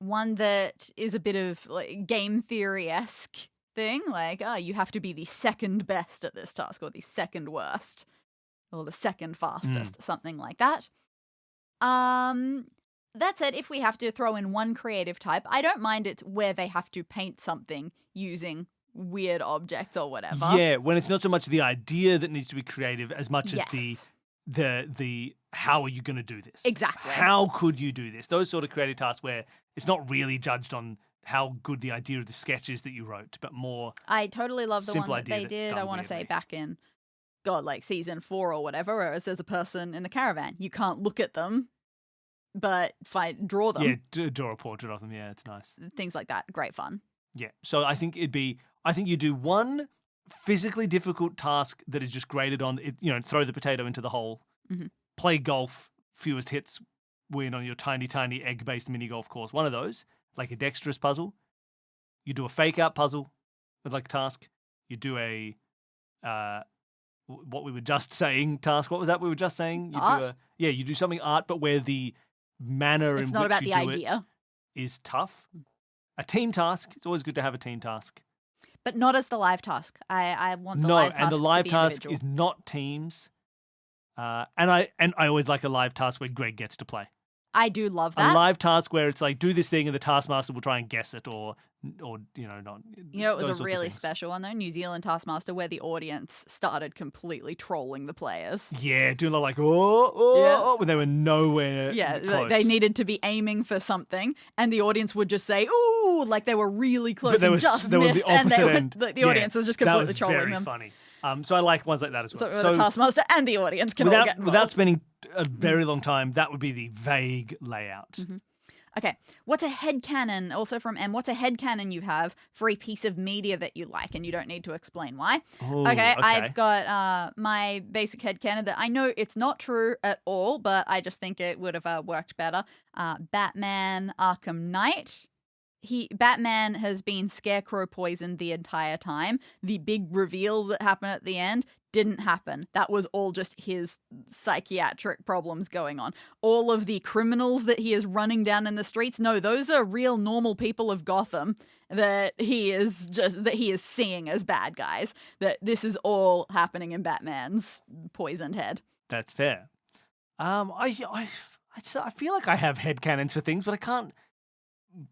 one that is a bit of like game theory-esque thing, like, you have to be the second best at this task or the second worst or the second fastest, something like that. That said, if we have to throw in one creative type, I don't mind it where they have to paint something using weird objects or whatever. Yeah, when it's not so much the idea that needs to be creative as much as Yes. the how are you going to do this? Exactly. How could you do this? Those sort of creative tasks where it's not really judged on how good the idea of the sketch is that you wrote, but more I totally love the one simple that idea they that's did. done I want to say weirdly. back in, God, like season 4 or whatever, whereas there's a person in the caravan. You can't look at them, but draw them. Yeah, draw a portrait of them. Yeah, it's nice. Things like that. Great fun. Yeah. So I think you do one physically difficult task that is just graded on it, throw the potato into the hole, Mhm. play golf, fewest hits win on your tiny, tiny egg-based mini golf course. One of those, like a dexterous puzzle. You do a fake out puzzle with like a task. You do a what we were just saying task. What was that we were just saying? You Art? you do something art, but where the manner It's in not which about you the do idea, it is tough. A team task. It's always good to have a team task. but not as the live task. I want the No, live task and the live to be task individual. is not teams. And I always like a live task where Greg gets to play. I do love A that. live task where it's like do this thing and the taskmaster will try and guess it or not. You know, it those was sorts a of really things. special one though, New Zealand Taskmaster, where the audience started completely trolling the players. Yeah, doing a lot like oh, Yeah. oh, when they were nowhere Yeah, close. they needed to be aiming for something, and the audience would just say, "Ooh," like they were really close they and were just they were the missed, and opposite they were, end. the Yeah, audience was just that completely was trolling very them. funny. So I like ones like that as well. So the Taskmaster and the audience can all get involved. without spending a very long time, that would be the vague layout. Mhm. Okay, what's a headcanon, also from M, what's a headcanon you have for a piece of media that you like, and you don't need to explain why? Ooh, Okay, I've got my basic headcanon that I know it's not true at all, but I just think it would have worked better. Batman Arkham Knight. Batman has been scarecrow poisoned the entire time. The big reveals that happen at the end didn't happen. That was all just his psychiatric problems going on. All of the criminals that he is running down in the streets, no, those are real normal people of Gotham that he is seeing as bad guys. That this is all happening in Batman's poisoned head. That's fair. I feel like I have headcanons for things, but I can't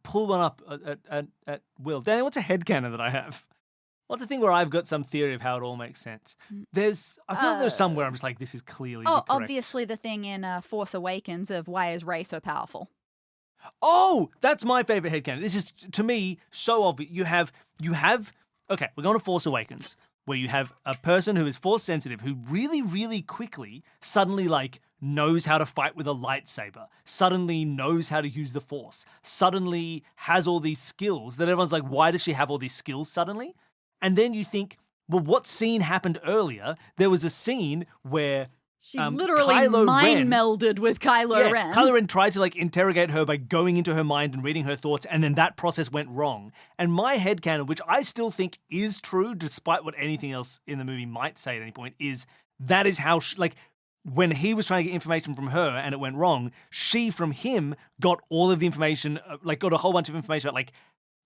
pull one up at will. Danny, what's a headcanon that I have? What's the thing where I've got some theory of how it all makes sense? I feel like there's somewhere I'm just like, this is clearly the correct. Obviously the thing in Force Awakens of why is Rey so powerful? Oh, that's my favorite headcanon. This is, to me, so obvious. You have, okay, we're going to Force Awakens, where you have a person who is force sensitive, who really, really quickly suddenly, like, knows how to fight with a lightsaber, suddenly knows how to use the Force, suddenly has all these skills that everyone's like, why does she have all these skills suddenly? And then you think, well, what scene happened earlier? There was a scene where She literally mind melded with Kylo Ren. Kylo Ren tried to like interrogate her by going into her mind and reading her thoughts, and then that process went wrong. And my headcanon, which I still think is true, despite what anything else in the movie might say at any point, is that is how when he was trying to get information from her and it went wrong, she from him got all of the information, got a whole bunch of information about like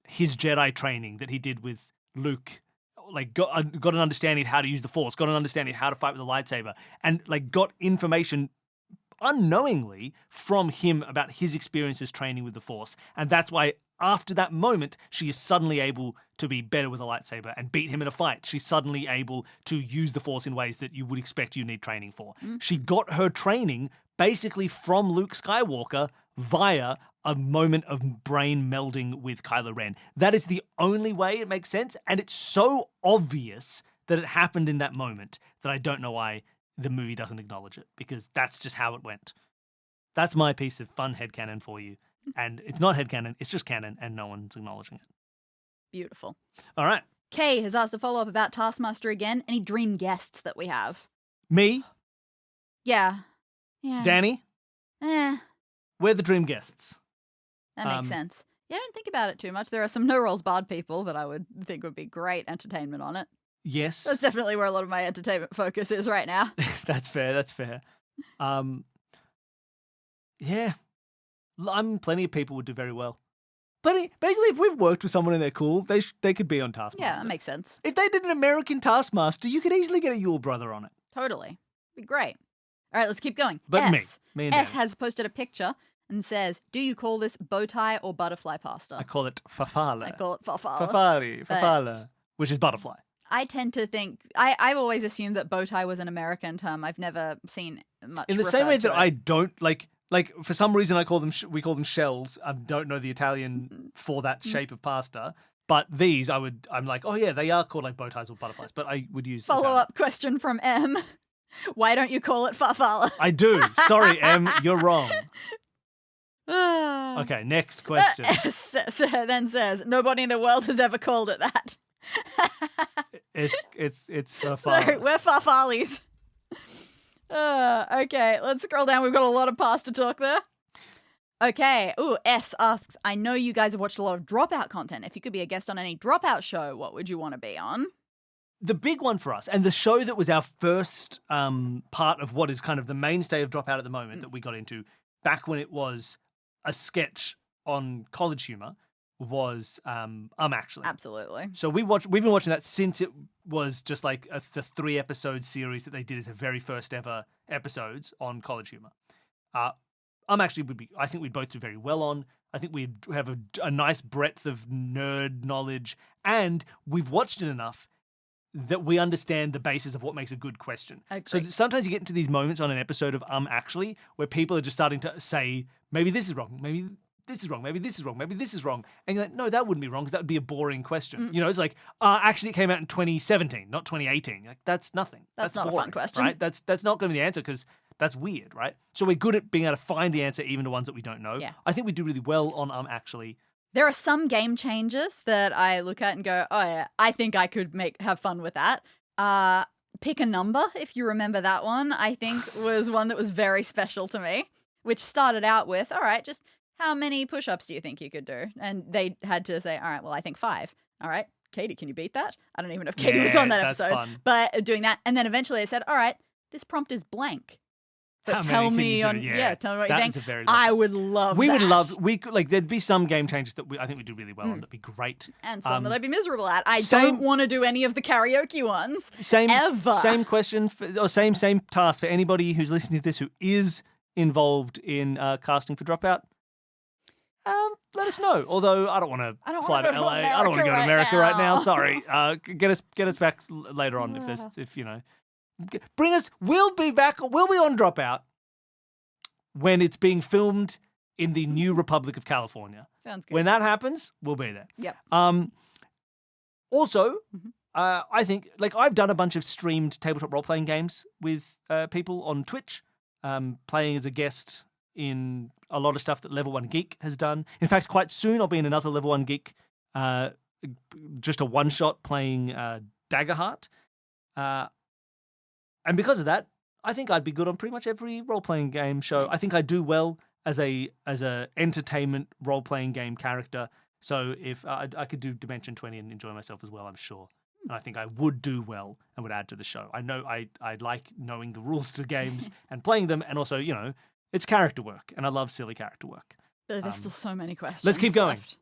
his Jedi training that he did with Luke. Like got an understanding of how to use the Force, got an understanding of how to fight with a lightsaber, and like got information unknowingly from him about his experiences training with the Force. And that's why after that moment, she is suddenly able to be better with a lightsaber and beat him in a fight. She's suddenly able to use the Force in ways that you would expect you need training for. She got her training basically from Luke Skywalker via a moment of brain melding with Kylo Ren. That is the only way it makes sense, and it's so obvious that it happened in that moment that I don't know why the movie doesn't acknowledge it, because that's just how it went. That's my piece of fun headcanon for you. And it's not headcanon, it's just canon, and no one's acknowledging it. Beautiful. All right. Kay has asked a follow-up about Taskmaster again. Any dream guests that we have? Me, Yeah. Danny, we're the dream guests. That makes sense. Yeah, I don't think about it too much. There are some no rolls barred people that I would think would be great entertainment on it. Yes. That's definitely where a lot of my entertainment focus is right now. That's fair. Yeah. Plenty of people would do very well. Basically, if we've worked with someone and they're cool, they could be on Taskmaster. Yeah, that makes sense. If they did an American Taskmaster, you could easily get a Yule brother on it. Totally. Be great. All right, let's keep going. But S. me and S Dan. has posted a picture and says, do you call this bow tie or butterfly pasta? I call it fafala. I call it farfalla. Fafala, which is butterfly. I tend to think, I've always assumed that bow tie was an American term. I've never seen much. In the same way referred to that it. I don't like for some reason I call them we call them shells. I don't know the Italian for that shape of pasta, but these I'm like, oh yeah, they are called like bow ties or butterflies, but I would use Italian. Follow-up question from M. Why don't you call it farfalla? I do. Sorry, M, you're wrong. Okay. Okay, next question. Then says, nobody in the world has ever called it that. It's for So fun. we're farfallies. Okay, let's scroll down. We've got a lot of pasta talk there. Okay. Ooh, S asks, I know you guys have watched a lot of Dropout content. If you could be a guest on any Dropout show, what would you want to be on? The big one for us, and the show that was our first part of what is kind of the mainstay of Dropout at the moment that we got into back when it was a sketch on College Humor, was Actually. Absolutely. So we've been watching that since it was just like the 3-episode series that they did as their very first ever episodes on College Humor. Actually I think we'd both do very well on. I think we'd have a nice breadth of nerd knowledge, and we've watched it enough that we understand the basis of what makes a good question. So Agreed. sometimes you get into these moments on an episode of Actually where people are just starting to say, maybe this is wrong, maybe this is wrong, maybe this is wrong, maybe this is wrong. And you're like, no, that wouldn't be wrong because that would be a boring question. You know, it's like, actually it came out in 2017, not 2018. Like, that's nothing. That's not a boring, fun question. Right? That's not going to be the answer because that's weird, right? So we're good at being able to find the answer even to ones that we don't know. Yeah. I think we do really well on Actually. There are some game changers that I look at and go, oh yeah, I think I could have fun with that. Pick a number, if you remember that one, I think was one that was very special to me, which started out with, all right, just how many push-ups do you think you could do? And they had to say, all right, well, I think 5. All right, Katie, can you beat that? I don't even know if Katie was on that that's episode, fun. but doing that. And then eventually they said, all right, this prompt is blank. But How tell many can me you do? on, Yeah, tell me what you That think. is a very I would love we that. would love we could like there'd be some game changes that I think we do really well on that'd be great. And some that I'd be miserable at. I same- don't want to do any of the karaoke ones. Same Ever. same question or same task for anybody who's listening to this who is involved in casting for Dropout. Let us know. Although I don't want to fly to wanna go to LA. I don't want to go to America America right right now. now. Sorry. Get us back later on if you know. Bring us. We'll be back. We'll be on Dropout when it's being filmed in the New Republic of California. Sounds good. When that happens, we'll be there. Yep. Also, Mhm. I think like I've done a bunch of streamed tabletop role playing games with people on Twitch, playing as a guest in a lot of stuff that Level 1 Geek has done. In fact, quite soon I'll be in another Level 1 Geek, just a one shot playing Daggerheart, and because of that, I think I'd be good on pretty much every role playing game show. I think I do well as a entertainment role playing game character. So if I could do Dimension 20 and enjoy myself as well, I'm sure. And I think I would do well and would add to the show. I know I like knowing the rules to games and playing them, and also, you know, it's character work, and I love silly character work. There's still so many questions. let's keep going. left.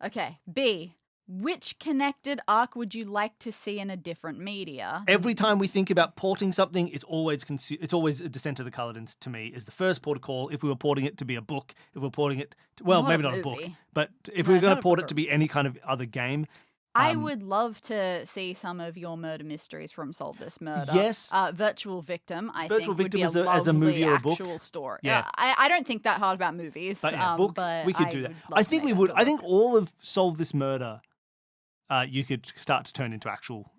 Okay. B. Which connected arc would you like to see in a different media? Every time we think about porting something, it's always a Descent of the Culledons to me is the first port of call. If we were porting it to be a book, if we're porting it, Not maybe a not a book, movie. but if No, we were going not to a port book it to be any kind of other game, I would love to see some of your murder mysteries from Solve This Murder. Yes. Virtual Victim, Virtual think, would be Victim a as a movie lovely or a book. actual story. Yeah. I don't think that hard about movies. but yeah, book, but we could I do that. would love I to think we make that would. a I think book. all of Solve This Murder, you could start to turn into actual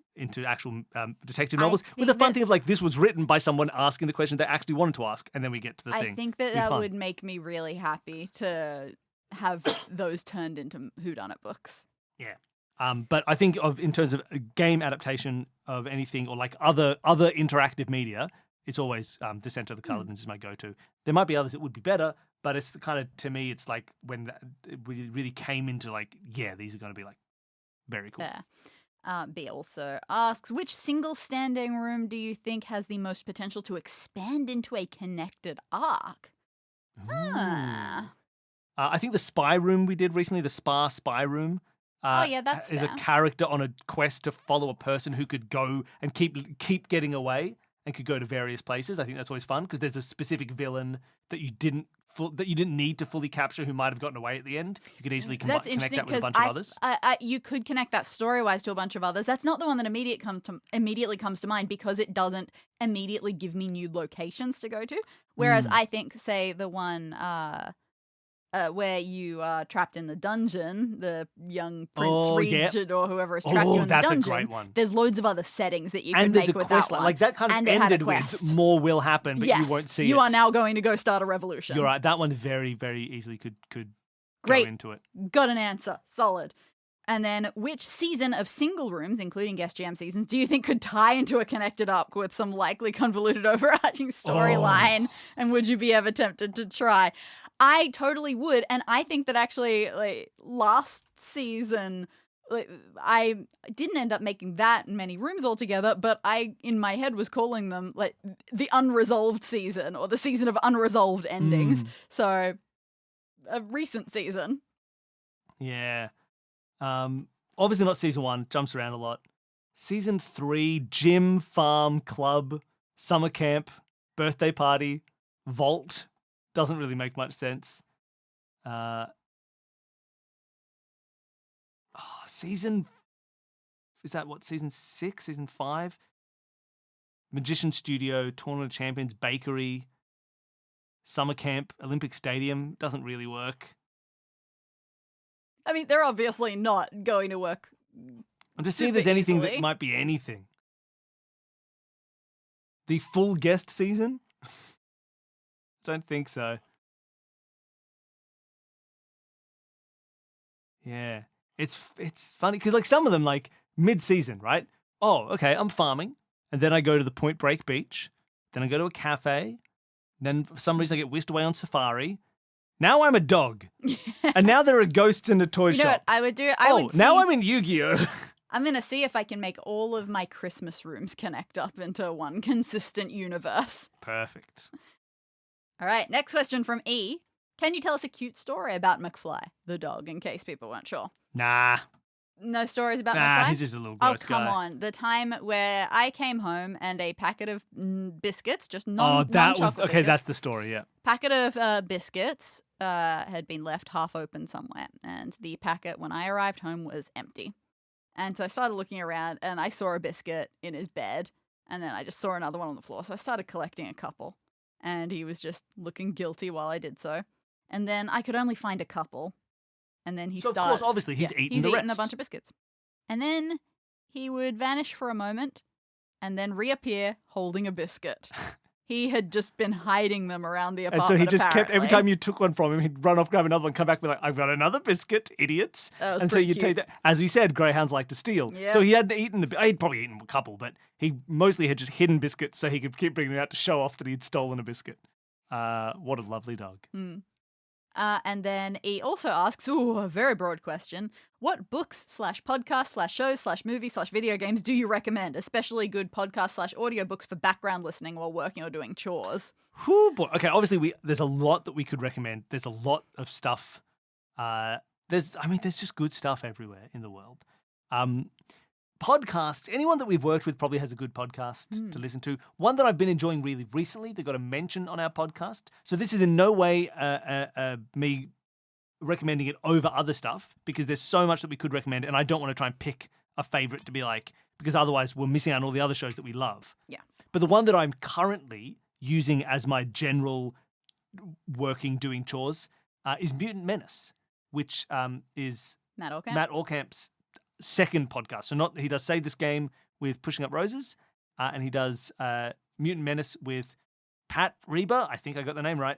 detective I novels with the think fun that- thing of like this was written by someone asking the question they actually wanted to ask, and then we get to the I thing. think that Be that fun. would make me really happy to have those turned into whodunit books. But I think in terms of a game adaptation of anything or like other interactive media, it's always Descent of the Culledons is my go-to. There might be others that would be better, but it's the kind of, to me, it's like when it really came into like, yeah, these are going to be like very cool. Yeah. B also asks, which single standing room do you think has the most potential to expand into a connected arc? Ah. I think the spy room we did recently, the spy room. Oh, yeah, that's is a fair. character on a quest to follow a person who could go and keep getting away and could go to various places. I think that's always fun because there's a specific villain that you didn't that you didn't need to fully capture who might have gotten away at the end. You could easily That's connect interesting that with a because bunch of others. you could connect that story-wise to a bunch of others. That's not the one that immediately comes to mind because it doesn't immediately give me new locations to go to. Whereas I think, say, the one where you are trapped in the dungeon, the young Prince Regent or whoever is trapped you in the that's dungeon. a great one. There's loads of other settings that you And can there's make a with quest that one. like that kind of And it had a ended with quest. more will happen, but Yes, you won't see it. you are now going to go start a revolution. You're right. That one very, very easily could Great. go into it. Got an answer. Solid. And then, which season of Single Rooms, including guest GM seasons, do you think could tie into a connected up with some likely convoluted overarching storyline? And would you be ever tempted to try? I totally would. And I think that actually, like, last season, I didn't end up making that many rooms altogether, but I, in my head, was calling them like the unresolved season or the season of unresolved endings. So, a recent season. Yeah. Obviously not season 1, jumps around a lot. Season 3, gym, farm, club, summer camp, birthday party, vault, doesn't really make much sense. Season, is that what, season 6, season 5? Magician Studio, Tournament of Champions, Bakery, summer camp, Olympic Stadium, doesn't really work. I mean, they're obviously not going to work. I'm just seeing if there's anything easily. that might be anything. The full guest season? Don't think so. Yeah. It's funny because like some of them like mid-season, right? Oh, okay, I'm farming. And then I go to the Point Break beach. Then I go to a cafe. Then for some reason I get whisked away on safari. Now I'm a dog. And now there are ghosts in a toy You know shop. what I would do? Now I'm in Yu-Gi-Oh! I'm going to see if I can make all of my Christmas rooms connect up into one consistent universe. Perfect. All right, next question from E. Can you tell us a cute story about McFly, the dog, in case people weren't sure? Nah. No stories about Nah, McFly? he's just a little Oh, gross guy. come on. The time where I came home and a packet of biscuits, just that was non-chocolate okay. biscuits, That's the story. Yeah. packet of biscuits had been left half open somewhere, and the packet, when I arrived home, was empty. And so I started looking around, and I saw a biscuit in his bed, and then I just saw another one on the floor. So I started collecting a couple, and he was just looking guilty while I did so. And then I could only find a couple, and then he So started. of course, obviously, he's eaten the rest. He's eaten a bunch of biscuits, and then he would vanish for a moment, and then reappear holding a biscuit. He had just been hiding them around the apartment. And so he just kept, every apparently. time you took one from him, he'd run off, grab another one, come back, and be like, I've got another biscuit, idiots. That was And so pretty you cute. take that. As we said, greyhounds like to steal. Yeah. So he hadn't eaten he'd probably eaten a couple, but he mostly had just hidden biscuits so he could keep bringing them out to show off that he'd stolen a biscuit. What a lovely dog. And then he also asks, a very broad question, what books /podcasts /shows /movies /video games do you recommend, especially good podcasts /audiobooks for background listening while working or doing chores? Whew, boy. Okay, obviously there's a lot that we could recommend. There's a lot of stuff. There's just good stuff everywhere in the world. Podcasts, anyone that we've worked with probably has a good podcast to listen to. One that I've been enjoying really recently, they got a mention on our podcast. So this is in no way me recommending it over other stuff, because there's so much that we could recommend, and I don't want to try and pick a favorite to be like, because otherwise we're missing out on all the other shows that we love. Yeah. But the one that I'm currently using as my general doing chores is Mutant Menace, which is Matt Orkamp? Matt Orkamp's second podcast. So he does Save This Game with Pushing Up Roses, and he does Mutant Menace with Pat Reba, I think I got the name right,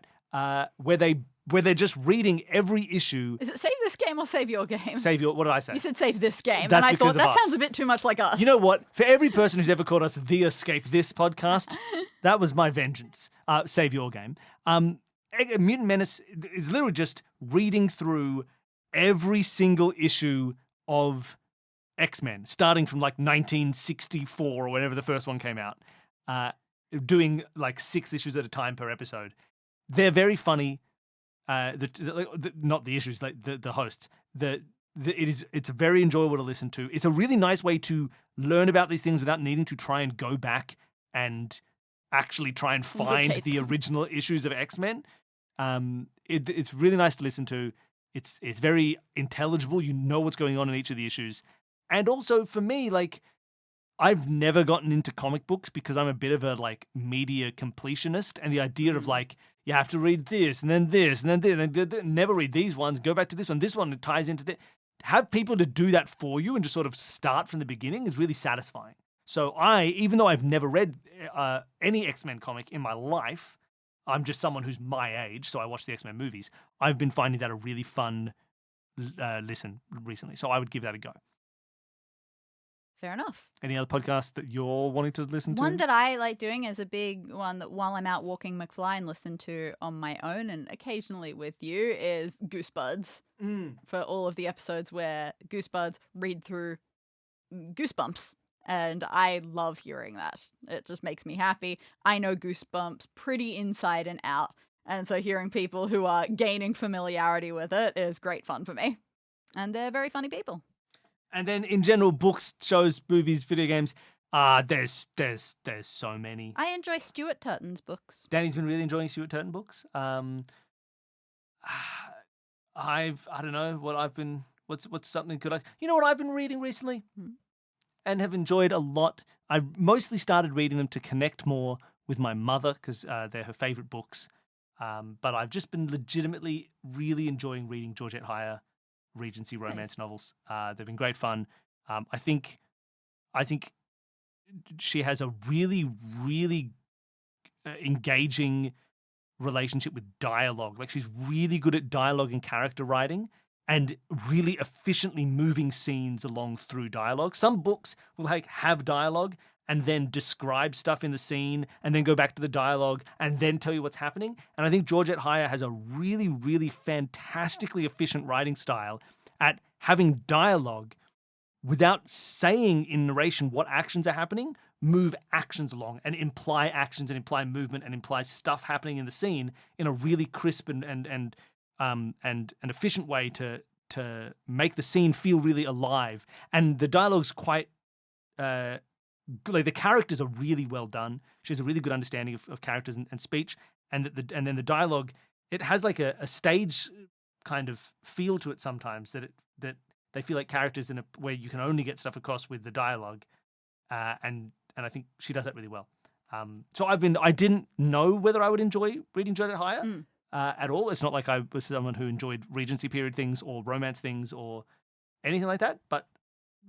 where they're just reading every issue. Is it Save This Game or Save Your Game? What did I say? You said Save This Game, That's and I because thought of that us. sounds a bit too much like us. You know what? For every person who's ever called us the Escape This podcast, that was my vengeance. Save Your Game. Mutant Menace is literally just reading through every single issue of X-Men, starting from like 1964 or whenever the first one came out, doing like 6 issues at a time per episode. They're very funny. Not the issues, like the hosts. It's very enjoyable to listen to. It's a really nice way to learn about these things without needing to try and go back and actually try and find Locate the them. original issues of X-Men. it's really nice to listen to. It's very intelligible. You know what's going on in each of the issues. And also for me, like, I've never gotten into comic books because I'm a bit of a like media completionist, and the idea of like you have to read this and then this and then this, and then never read these ones, go back to this one. This one ties into this. Have people to do that for you and just sort of start from the beginning is really satisfying. So even though I've never read any X-Men comic in my life, I'm just someone who's my age, so I watch the X-Men movies. I've been finding that a really fun listen recently, so I would give that a go. Fair enough. Any other podcasts that you're wanting to listen to? One that I like doing is a big one that while I'm out walking McFly and listen to on my own and occasionally with you is Goosebuds. For all of the episodes where Goosebuds read through Goosebumps. And I love hearing that. It just makes me happy. I know Goosebumps pretty inside and out. And so hearing people who are gaining familiarity with it is great fun for me. And they're very funny people. And then in general, books, shows, movies, video games, there's so many. I enjoy Stuart Turton's books. Danny's been really enjoying Stuart Turton books. I don't know what I've been. What's something good? You know what I've been reading recently, and have enjoyed a lot. I mostly started reading them to connect more with my mother because they're her favorite books. But I've just been legitimately really enjoying reading Georgette Heyer Regency romance novels. They've been great fun. I think she has a really, really engaging relationship with dialogue. Like, she's really good at dialogue and character writing and really efficiently moving scenes along through dialogue. Some books will have dialogue and then describe stuff in the scene and then go back to the dialogue and then tell you what's happening. And I think Georgette Heyer has a really, really fantastically efficient writing style at having dialogue without saying in narration what actions are happening, move actions along and imply actions and imply movement and imply stuff happening in the scene in a really crisp and an efficient way to make the scene feel really alive. And the dialogue's quite like, the characters are really well done. She has a really good understanding of characters and speech, and then the dialogue, it has like a stage kind of feel to it sometimes that they feel like characters in a where you can only get stuff across with the dialogue, and I think she does that really well. So I didn't know whether I would enjoy reading Georgette Heyer at all. It's not like I was someone who enjoyed Regency period things or romance things or anything like that, but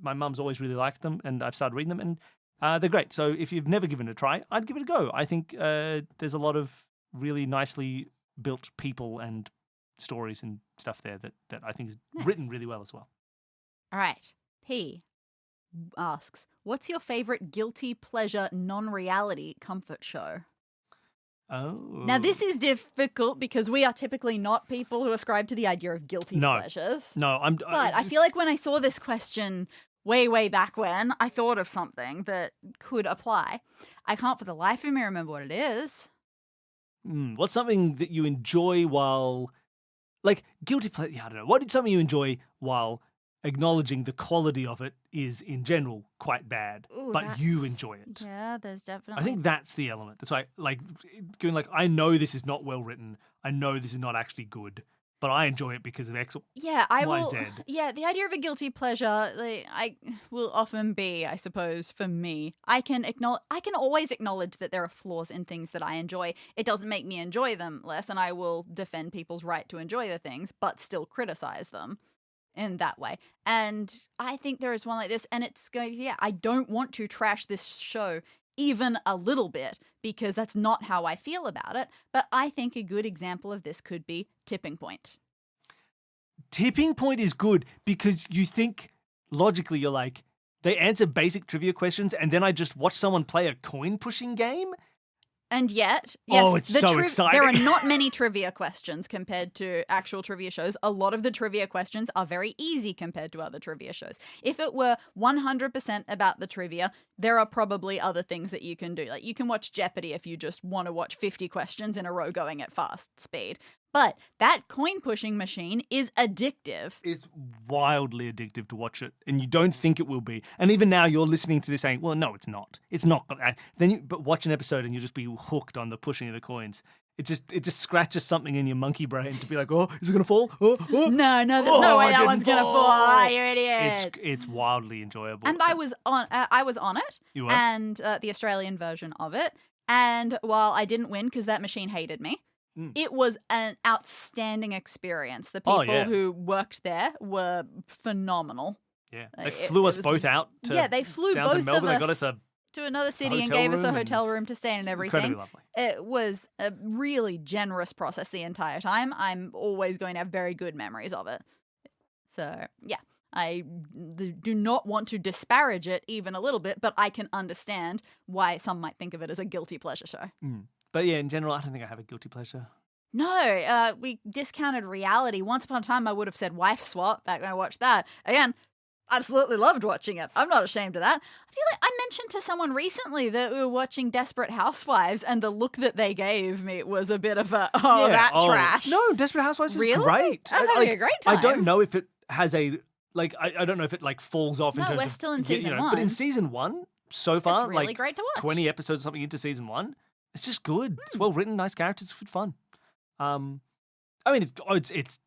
my mum's always really liked them, and I've started reading them, and they're great. So if you've never given it a try, I'd give it a go. I think there's a lot of really nicely built people and stories and stuff there that I think is written really well as well. All right. P asks, what's your favorite guilty pleasure non-reality comfort show? Oh. Now, this is difficult because we are typically not people who ascribe to the idea of guilty pleasures. No, But I feel like when I saw this question way back when, I thought of something that could apply. I can't for the life of me remember what it is. What's something that you enjoy while, like, guilty pleasure? Yeah, I don't know. What is something you enjoy while acknowledging the quality of it is in general quite bad, but you enjoy it? Yeah, there's definitely. I think that's the element. That's why, like, going like, I know this is not well written. I know this is not actually good, but I enjoy it because of X, Y, Z. Yeah, the idea of a guilty pleasure, like, I will often be, I suppose, for me. I can always acknowledge that there are flaws in things that I enjoy. It doesn't make me enjoy them less, and I will defend people's right to enjoy the things, but still criticize them in that way. And I think there is one like this, and it's going, I don't want to trash this show even a little bit because that's not how I feel about it. But I think a good example of this could be Tipping Point. Tipping Point is good because you think logically, you're like, they answer basic trivia questions and then I just watch someone play a coin pushing game. And yet, yes, it's so exciting. There are not many trivia questions compared to actual trivia shows. A lot of the trivia questions are very easy compared to other trivia shows. If it were 100% about the trivia, there are probably other things that you can do. Like, you can watch Jeopardy if you just want to watch 50 questions in a row going at fast speed. But that coin pushing machine is addictive. It's wildly addictive to watch it, and you don't think it will be. And even now, you're listening to this saying, "Well, no, it's not. It's not." But watch an episode, and you'll just be hooked on the pushing of the coins. It just scratches something in your monkey brain to be like, oh, is it gonna fall? Oh, oh. No, there's no Oh, way it that didn't one's gonna fall. fall. You idiot. It's wildly enjoyable. And I was on it, You were? and the Australian version of it. And while I didn't win because that machine hated me, it was an outstanding experience. The people who worked there were phenomenal. Yeah, they flew us both out. They flew down both to Melbourne. of us they got us to another city and hotel gave us a room hotel room to stay in and everything. incredibly lovely. It was a really generous process the entire time. I'm always going to have very good memories of it. So, yeah, I do not want to disparage it even a little bit, but I can understand why some might think of it as a guilty pleasure show. But yeah, in general, I don't think I have a guilty pleasure. No, we discounted reality. Once upon a time, I would have said Wife Swap back when I watched that. Again, absolutely loved watching it. I'm not ashamed of that. I feel like I mentioned to someone recently that we were watching Desperate Housewives, and the look that they gave me was a bit of a, trash. No, Desperate Housewives is Really? great. I'm having a great time. I don't know if it has a, like, I don't know if it, like, falls off in No, terms we're of... still in season But in one. season 1, so far, It's really like, great to watch. 20 episodes or something into season 1, it's just good. It's well written, nice characters, it's fun. I mean, it's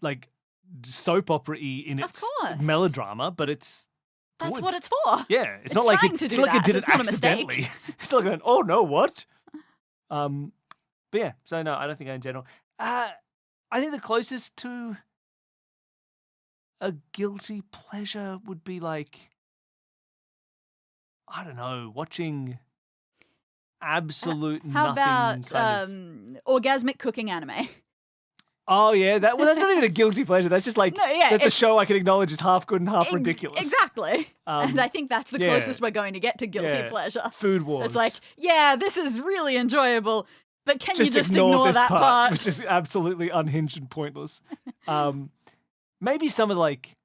like soap opera-y in Of its course. melodrama, but it's That's good. what it's for. Yeah, it's It's not like trying it, to it's do not like it that. did it It's not a mistake. accidentally. It's not going, oh no, what? But yeah, so no, I don't think in general. I think the closest to a guilty pleasure would be like, I don't know, watching absolute How nothing. about kind of... orgasmic cooking anime? Oh yeah, that's not even a guilty pleasure. That's just like No, yeah, that's a it's- show I can acknowledge is half good and half ridiculous. Exactly. And I think that's the yeah. closest we're going to get to guilty Yeah. pleasure. Food Wars. It's like, yeah, this is really enjoyable, but can you just ignore ignore this that part? It's just absolutely unhinged and pointless. Maybe some of like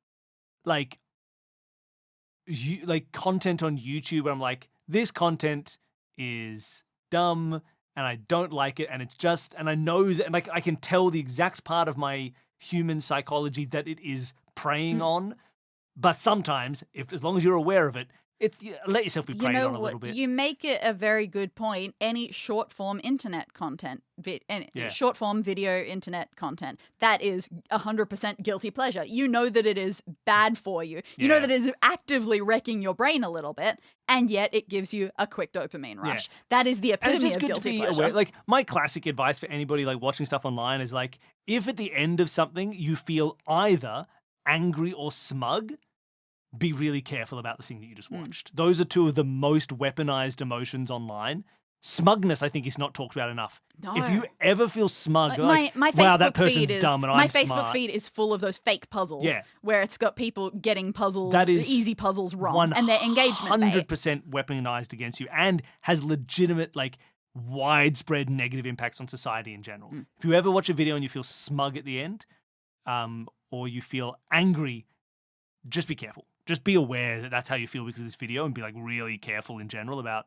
content on YouTube where I'm like, this content is dumb and I don't like it, and it's just, and I know that, and like I can tell the exact part of my human psychology that it is preying on. But sometimes, as long as you're aware of it, let yourself be preyed on a little bit. You make it a very good point. Any short form internet content, short form video internet content, that is 100% guilty pleasure. You know that it is bad for you. You know that it is actively wrecking your brain a little bit, and yet it gives you a quick dopamine rush. That is the And it's epitome just of good to guilty be pleasure. aware. Like, my classic advice for anybody like watching stuff online is like, if at the end of something you feel either angry or smug, be really careful about the thing that you just watched. Those are two of the most weaponized emotions online. Smugness, I think, is not talked about enough. No. If you ever feel smug, my like, Facebook wow, that person's feed is, dumb and my I'm Facebook smart. feed is full of those fake puzzles. Yeah. Where it's got people getting puzzles, That is easy puzzles wrong, and their engagement bait. 100% weaponized against you and has legitimate, like, widespread negative impacts on society in general. If you ever watch a video and you feel smug at the end, or you feel angry, just be careful. Just be aware that that's how you feel because of this video, and be like really careful in general about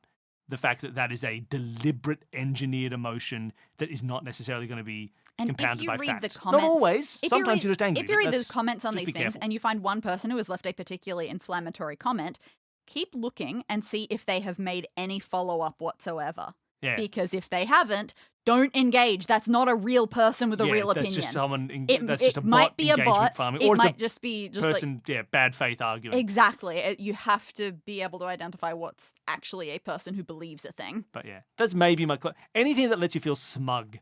the fact that that is a deliberate engineered emotion that is not necessarily going to be compounded by And if you read facts. the comments, Not always. if Sometimes you you're just angry. If you read but the comments on just these be things careful. and you find one person who has left a particularly inflammatory comment, keep looking and see if they have made any follow-up whatsoever. Yeah. Because if they haven't, don't engage. That's not a real person with a real that's opinion. just someone. It That's just a might bot be a engagement bot. farming, It or it's might a just be just person, bad faith arguing. Exactly. You have to be able to identify what's actually a person who believes a thing. But yeah, that's maybe my anything that lets you feel smug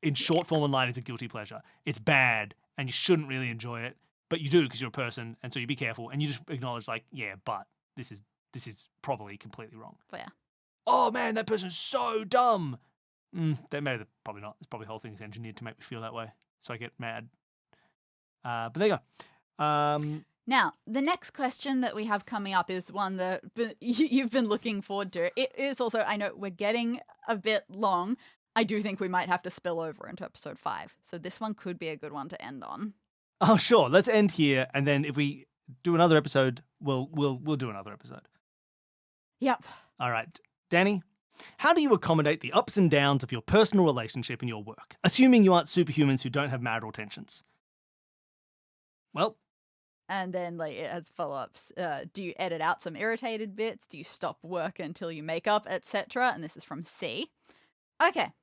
in short form online is a guilty pleasure. It's bad, and you shouldn't really enjoy it, but you do because you're a person, and so you be careful, and you just acknowledge like, yeah, but this is probably completely wrong. But yeah. Oh man, that person's so dumb. Probably not. It's probably the whole thing is engineered to make me feel that way, so I get mad. But there you go. Now, the next question that we have coming up is one that you've been looking forward to. It is also, I know we're getting a bit long. I do think we might have to spill over into episode 5. So this one could be a good one to end on. Oh sure, let's end here, and then if we do another episode, we'll do another episode. Yep. All right, Danny. How do you accommodate the ups and downs of your personal relationship and your work, assuming you aren't superhumans who don't have marital tensions? Well. And then, like, it has follow-ups. Do you edit out some irritated bits? Do you stop work until you make up, etc.? And this is from C. Okay.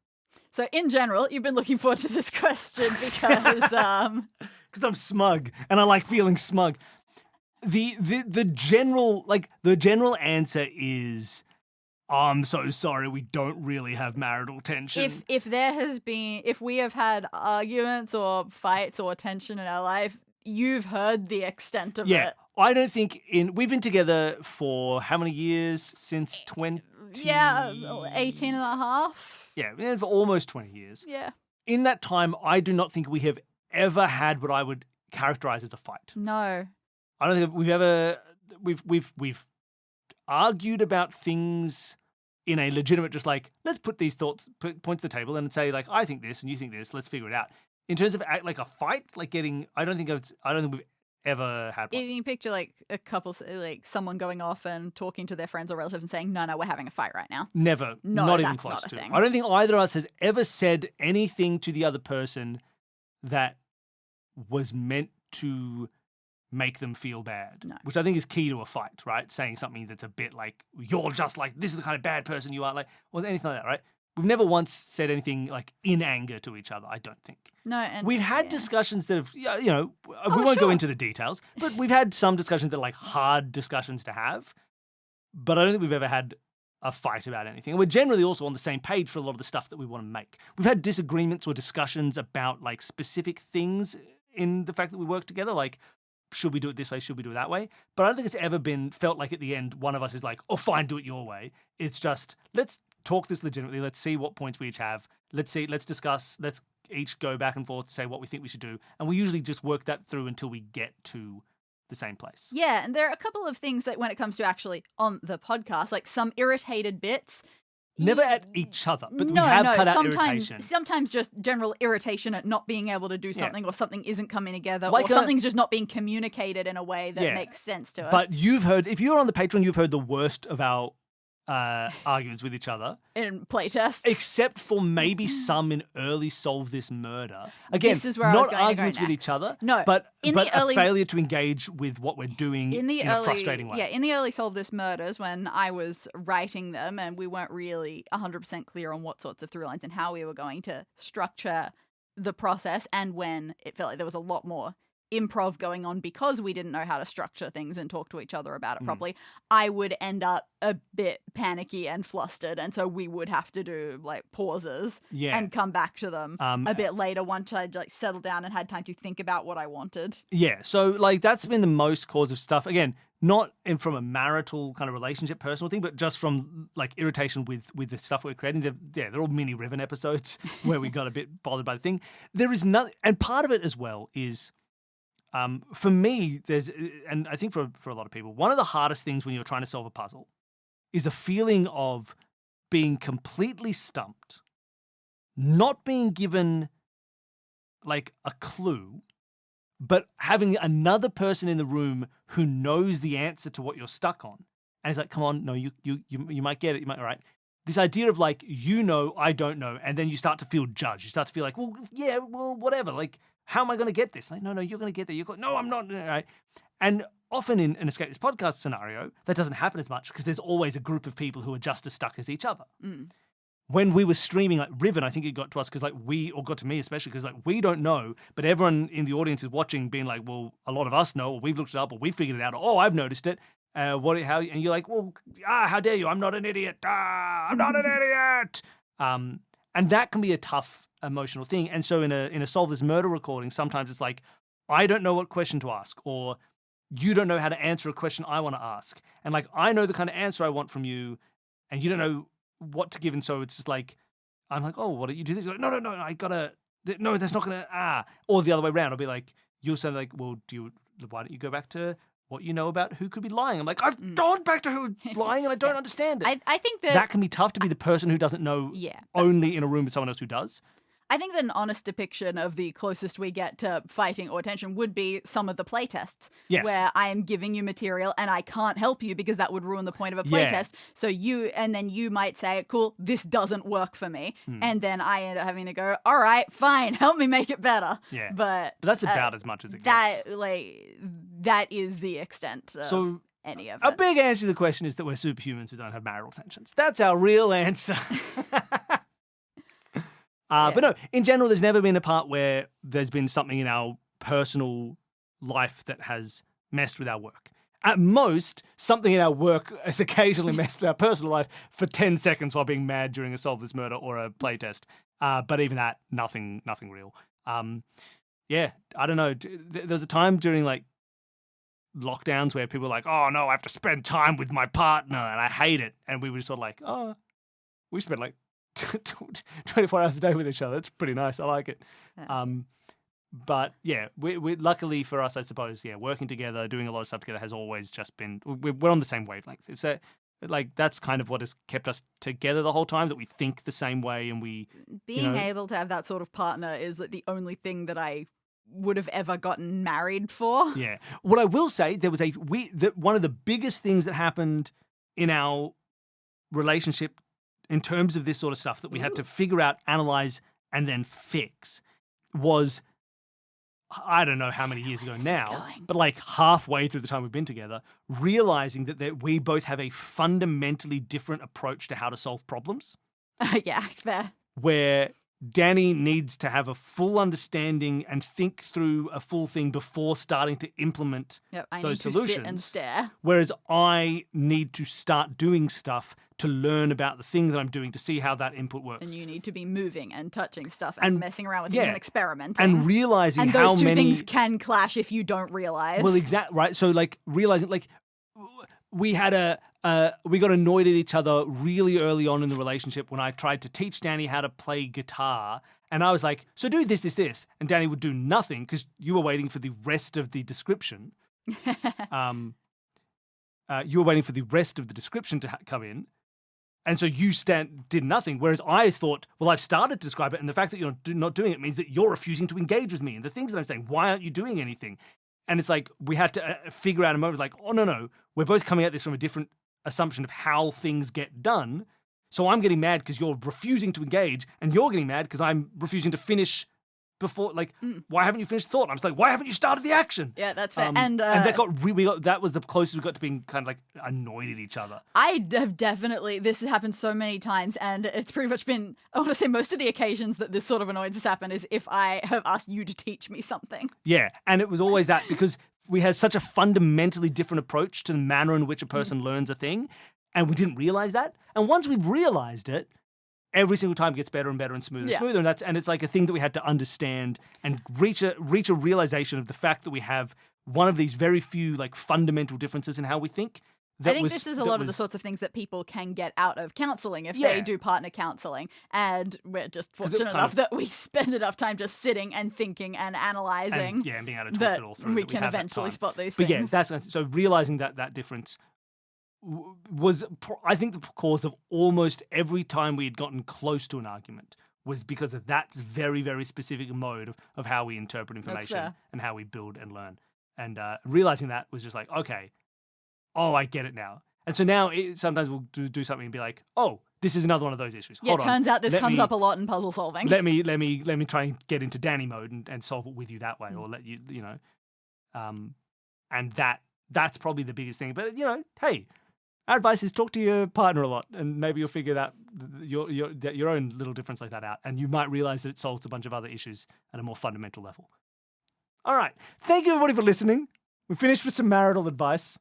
So in general, you've been looking forward to this question because I'm smug and I like feeling smug. The general answer is, I'm so sorry, we don't really have marital tension. if we have had arguments or fights or tension in our life, you've heard the extent of Yeah, it. I don't think we've been together for how many years? Since 20... Yeah, 18 and a half. Yeah, for almost 20 years. Yeah. In that time, I do not think we have ever had what I would characterize as a fight. No. I don't think we've ever we've argued about things in a legitimate, just like, let's put these thoughts, point to the table and say, like, I think this and you think this, let's figure it out. In terms of like a fight, like I don't think we've ever had one. If you can picture like a couple, like someone going off and talking to their friends or relatives and saying, no, we're having a fight right now. Never. No, not even that's close not a to. thing. I don't think either of us has ever said anything to the other person that was meant to make them feel bad, No. which I think is key to a fight, right? Saying something that's a bit like, you're just like, this is the kind of bad person you are, like, or anything like that, right? We've never once said anything like in anger to each other, I don't think. No, and We've had yeah. discussions that have, we won't go sure. into the details, but we've had some discussions that are like hard discussions to have. But I don't think we've ever had a fight about anything. And we're generally also on the same page for a lot of the stuff that we want to make. We've had disagreements or discussions about like specific things in the fact that we work together, like, should we do it this way? Should we do it that way? But I don't think it's ever been felt like at the end, one of us is like, oh, fine, do it your way. It's just, let's talk this legitimately. Let's see what points we each have. Let's discuss, let's each go back and forth to say what we think we should do. And we usually just work that through until we get to the same place. Yeah, and there are a couple of things that when it comes to actually on the podcast, like some irritated bits. Never at each other, but we have cut out irritation. Sometimes just general irritation at not being able to do something or something isn't coming together Like or something's just not being communicated in a way that makes sense to us. But you've heard, if you're on the Patreon, you've heard the worst of our arguments with each other. In playtests. Except for maybe some in early Solve This Murder. Again, This is where I was not going to go arguments with next. each other, No, but the early- a failure to engage with what we're doing in a frustrating way. Yeah, in the early Solve This Murders, when I was writing them and we weren't really 100% clear on what sorts of through lines and how we were going to structure the process, and when it felt like there was a lot more improv going on because we didn't know how to structure things and talk to each other about it properly, I would end up a bit panicky and flustered, and so we would have to do like pauses and come back to them a bit later once I'd like settled down and had time to think about what I wanted. Yeah, so like that's been the most cause of stuff. Again, not from a marital kind of relationship, personal thing, but just from like irritation with the stuff we're creating. They're all mini Riven episodes where we got a bit bothered by the thing. There is nothing, and part of it as well is, for me, and I think for a lot of people, one of the hardest things when you're trying to solve a puzzle is a feeling of being completely stumped, not being given like a clue, but having another person in the room who knows the answer to what you're stuck on. And it's like, come on, no, you might get it. You might, all right. This idea of like, I don't know. And then you start to feel judged. You start to feel like, well, yeah, well, whatever. Like, how am I going to get this? Like, no, you're going to get there. No, I'm not. Right? And often in an Escape This Podcast scenario, that doesn't happen as much because there's always a group of people who are just as stuck as each other. When we were streaming like Riven, I think it got to us because like or got to me especially because like we don't know, but everyone in the audience is watching being like, well, a lot of us know, or we've looked it up, or we figured it out, or, oh, I've noticed it. And you're like, well, how dare you? I'm not an idiot. I'm not an idiot. And that can be a tough emotional thing. And so in a Solve This Murder recording, sometimes it's like, I don't know what question to ask, or you don't know how to answer a question I want to ask. And like, I know the kind of answer I want from you, and you don't know what to give. And so it's just like, I'm like, oh, what do you do this? You're like, no, no, that's not gonna, or the other way around. I'll be like, you'll say like, well, why don't you go back to what you know about who could be lying? I'm like, I've gone back to who's lying and I don't understand it. I think that can be tough to be the person who doesn't know only in a room with someone else who does. I think that an honest depiction of the closest we get to fighting or tension would be some of the playtests, where I am giving you material and I can't help you because that would ruin the point of a playtest. So then you might say, cool, this doesn't work for me. And then I end up having to go, all right, fine, help me make it better. Yeah. But that's about as much as it gets. That is the extent of any of it. A big answer to the question is that we're superhumans who don't have marital tensions. That's our real answer. But no, in general, there's never been a part where there's been something in our personal life that has messed with our work. At most, something in our work has occasionally messed with our personal life for 10 seconds while being mad during a Solve This Murder or a playtest. But even that, nothing real. Yeah, I don't know. There was a time during like lockdowns where people were like, oh no, I have to spend time with my partner and I hate it. And we were sort of like, oh, we spend like 24 hours a day with each other. It's pretty nice. I like it. Yeah. But yeah, we luckily for us, I suppose, yeah, working together, doing a lot of stuff together has always just been, we're on the same wavelength. It's like that's kind of what has kept us together the whole time, that we think the same way and we Being able to have that sort of partner is like the only thing that I would have ever gotten married for. Yeah. What I will say, there was one of the biggest things that happened in our relationship in terms of this sort of stuff that we had to figure out, analyze, and then fix was, I don't know how many years ago now, but like halfway through the time we've been together, realizing that we both have a fundamentally different approach to how to solve problems. Yeah, fair. Where Danny needs to have a full understanding and think through a full thing before starting to implement I those need solutions. To sit and stare. Whereas I need to start doing stuff to learn about the thing that I'm doing to see how that input works. And you need to be moving and touching stuff and messing around with things and experimenting. And realizing and how those two many things can clash if you don't realize. Well, exactly, right? So like realizing, like, we had we got annoyed at each other really early on in the relationship when I tried to teach Danny how to play guitar. And I was like, so do this. And Danny would do nothing because you were waiting for the rest of the description. You were waiting for the rest of the description to come in. And so you did nothing. Whereas I thought, well, I've started to describe it. And the fact that you're not doing it means that you're refusing to engage with me and the things that I'm saying. Why aren't you doing anything? And it's like, we had to figure out a moment like, oh, no. We're both coming at this from a different assumption of how things get done. So I'm getting mad because you're refusing to engage, and you're getting mad because I'm refusing to finish before. Like, why haven't you finished the thought? And I was like, why haven't you started the action? Yeah, that's fair. And that that was the closest we got to being kind of like annoyed at each other. I have definitely, this has happened so many times, and it's pretty much been, I want to say most of the occasions that this sort of annoyance has happened is if I have asked you to teach me something. Yeah, and it was always that because we had such a fundamentally different approach to the manner in which a person learns a thing, and we didn't realize that. And once we realized it, every single time it gets better and better and smoother and smoother. And it's like a thing that we had to understand and reach a realization of the fact that we have one of these very few like fundamental differences in how we think. I think this is a lot of the sorts of things that people can get out of counseling if they do partner counseling. And we're just fortunate enough that we spend enough time just sitting and thinking and analyzing. And being able to talk it all through. We can eventually spot these but things. But yeah, so realizing that difference was, I think, the cause of almost every time we had gotten close to an argument was because of that very, very specific mode of how we interpret information and how we build and learn. And realizing that was just like, okay, I get it now. And so now sometimes we'll do something and be like, oh, this is another one of those issues. Yeah, it turns out this comes up a lot in puzzle solving. Let me try and get into Danny mode and solve it with you that way, or let you, and that's probably the biggest thing. But hey, our advice is talk to your partner a lot, and maybe you'll figure that your own little difference like that out, and you might realize that it solves a bunch of other issues at a more fundamental level. All right, thank you everybody for listening. We finished with some marital advice.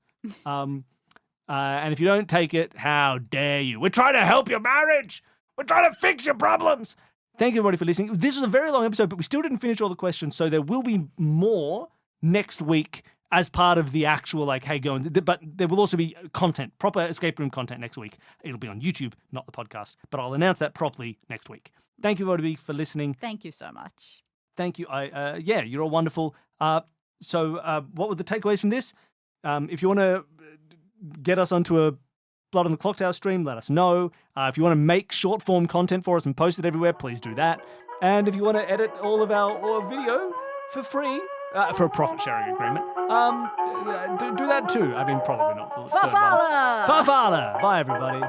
And if you don't take it, how dare you? We're trying to help your marriage. We're trying to fix your problems. Thank you, everybody, for listening. This was a very long episode, but we still didn't finish all the questions, so there will be more next week as part of the actual, like, hey, go and... But there will also be content, proper escape room content next week. It'll be on YouTube, not the podcast, but I'll announce that properly next week. Thank you, everybody, for listening. Thank you so much. Thank you. You're all wonderful. So what were the takeaways from this? If you want to get us onto a Blood on the Clock Tower stream, let us know. If you want to make short form content for us and post it everywhere, please do that. And if you want to edit all of our video for free, for a profit sharing agreement, do that too. I mean, probably not. Farfalla! Farfalla! Bye, everybody.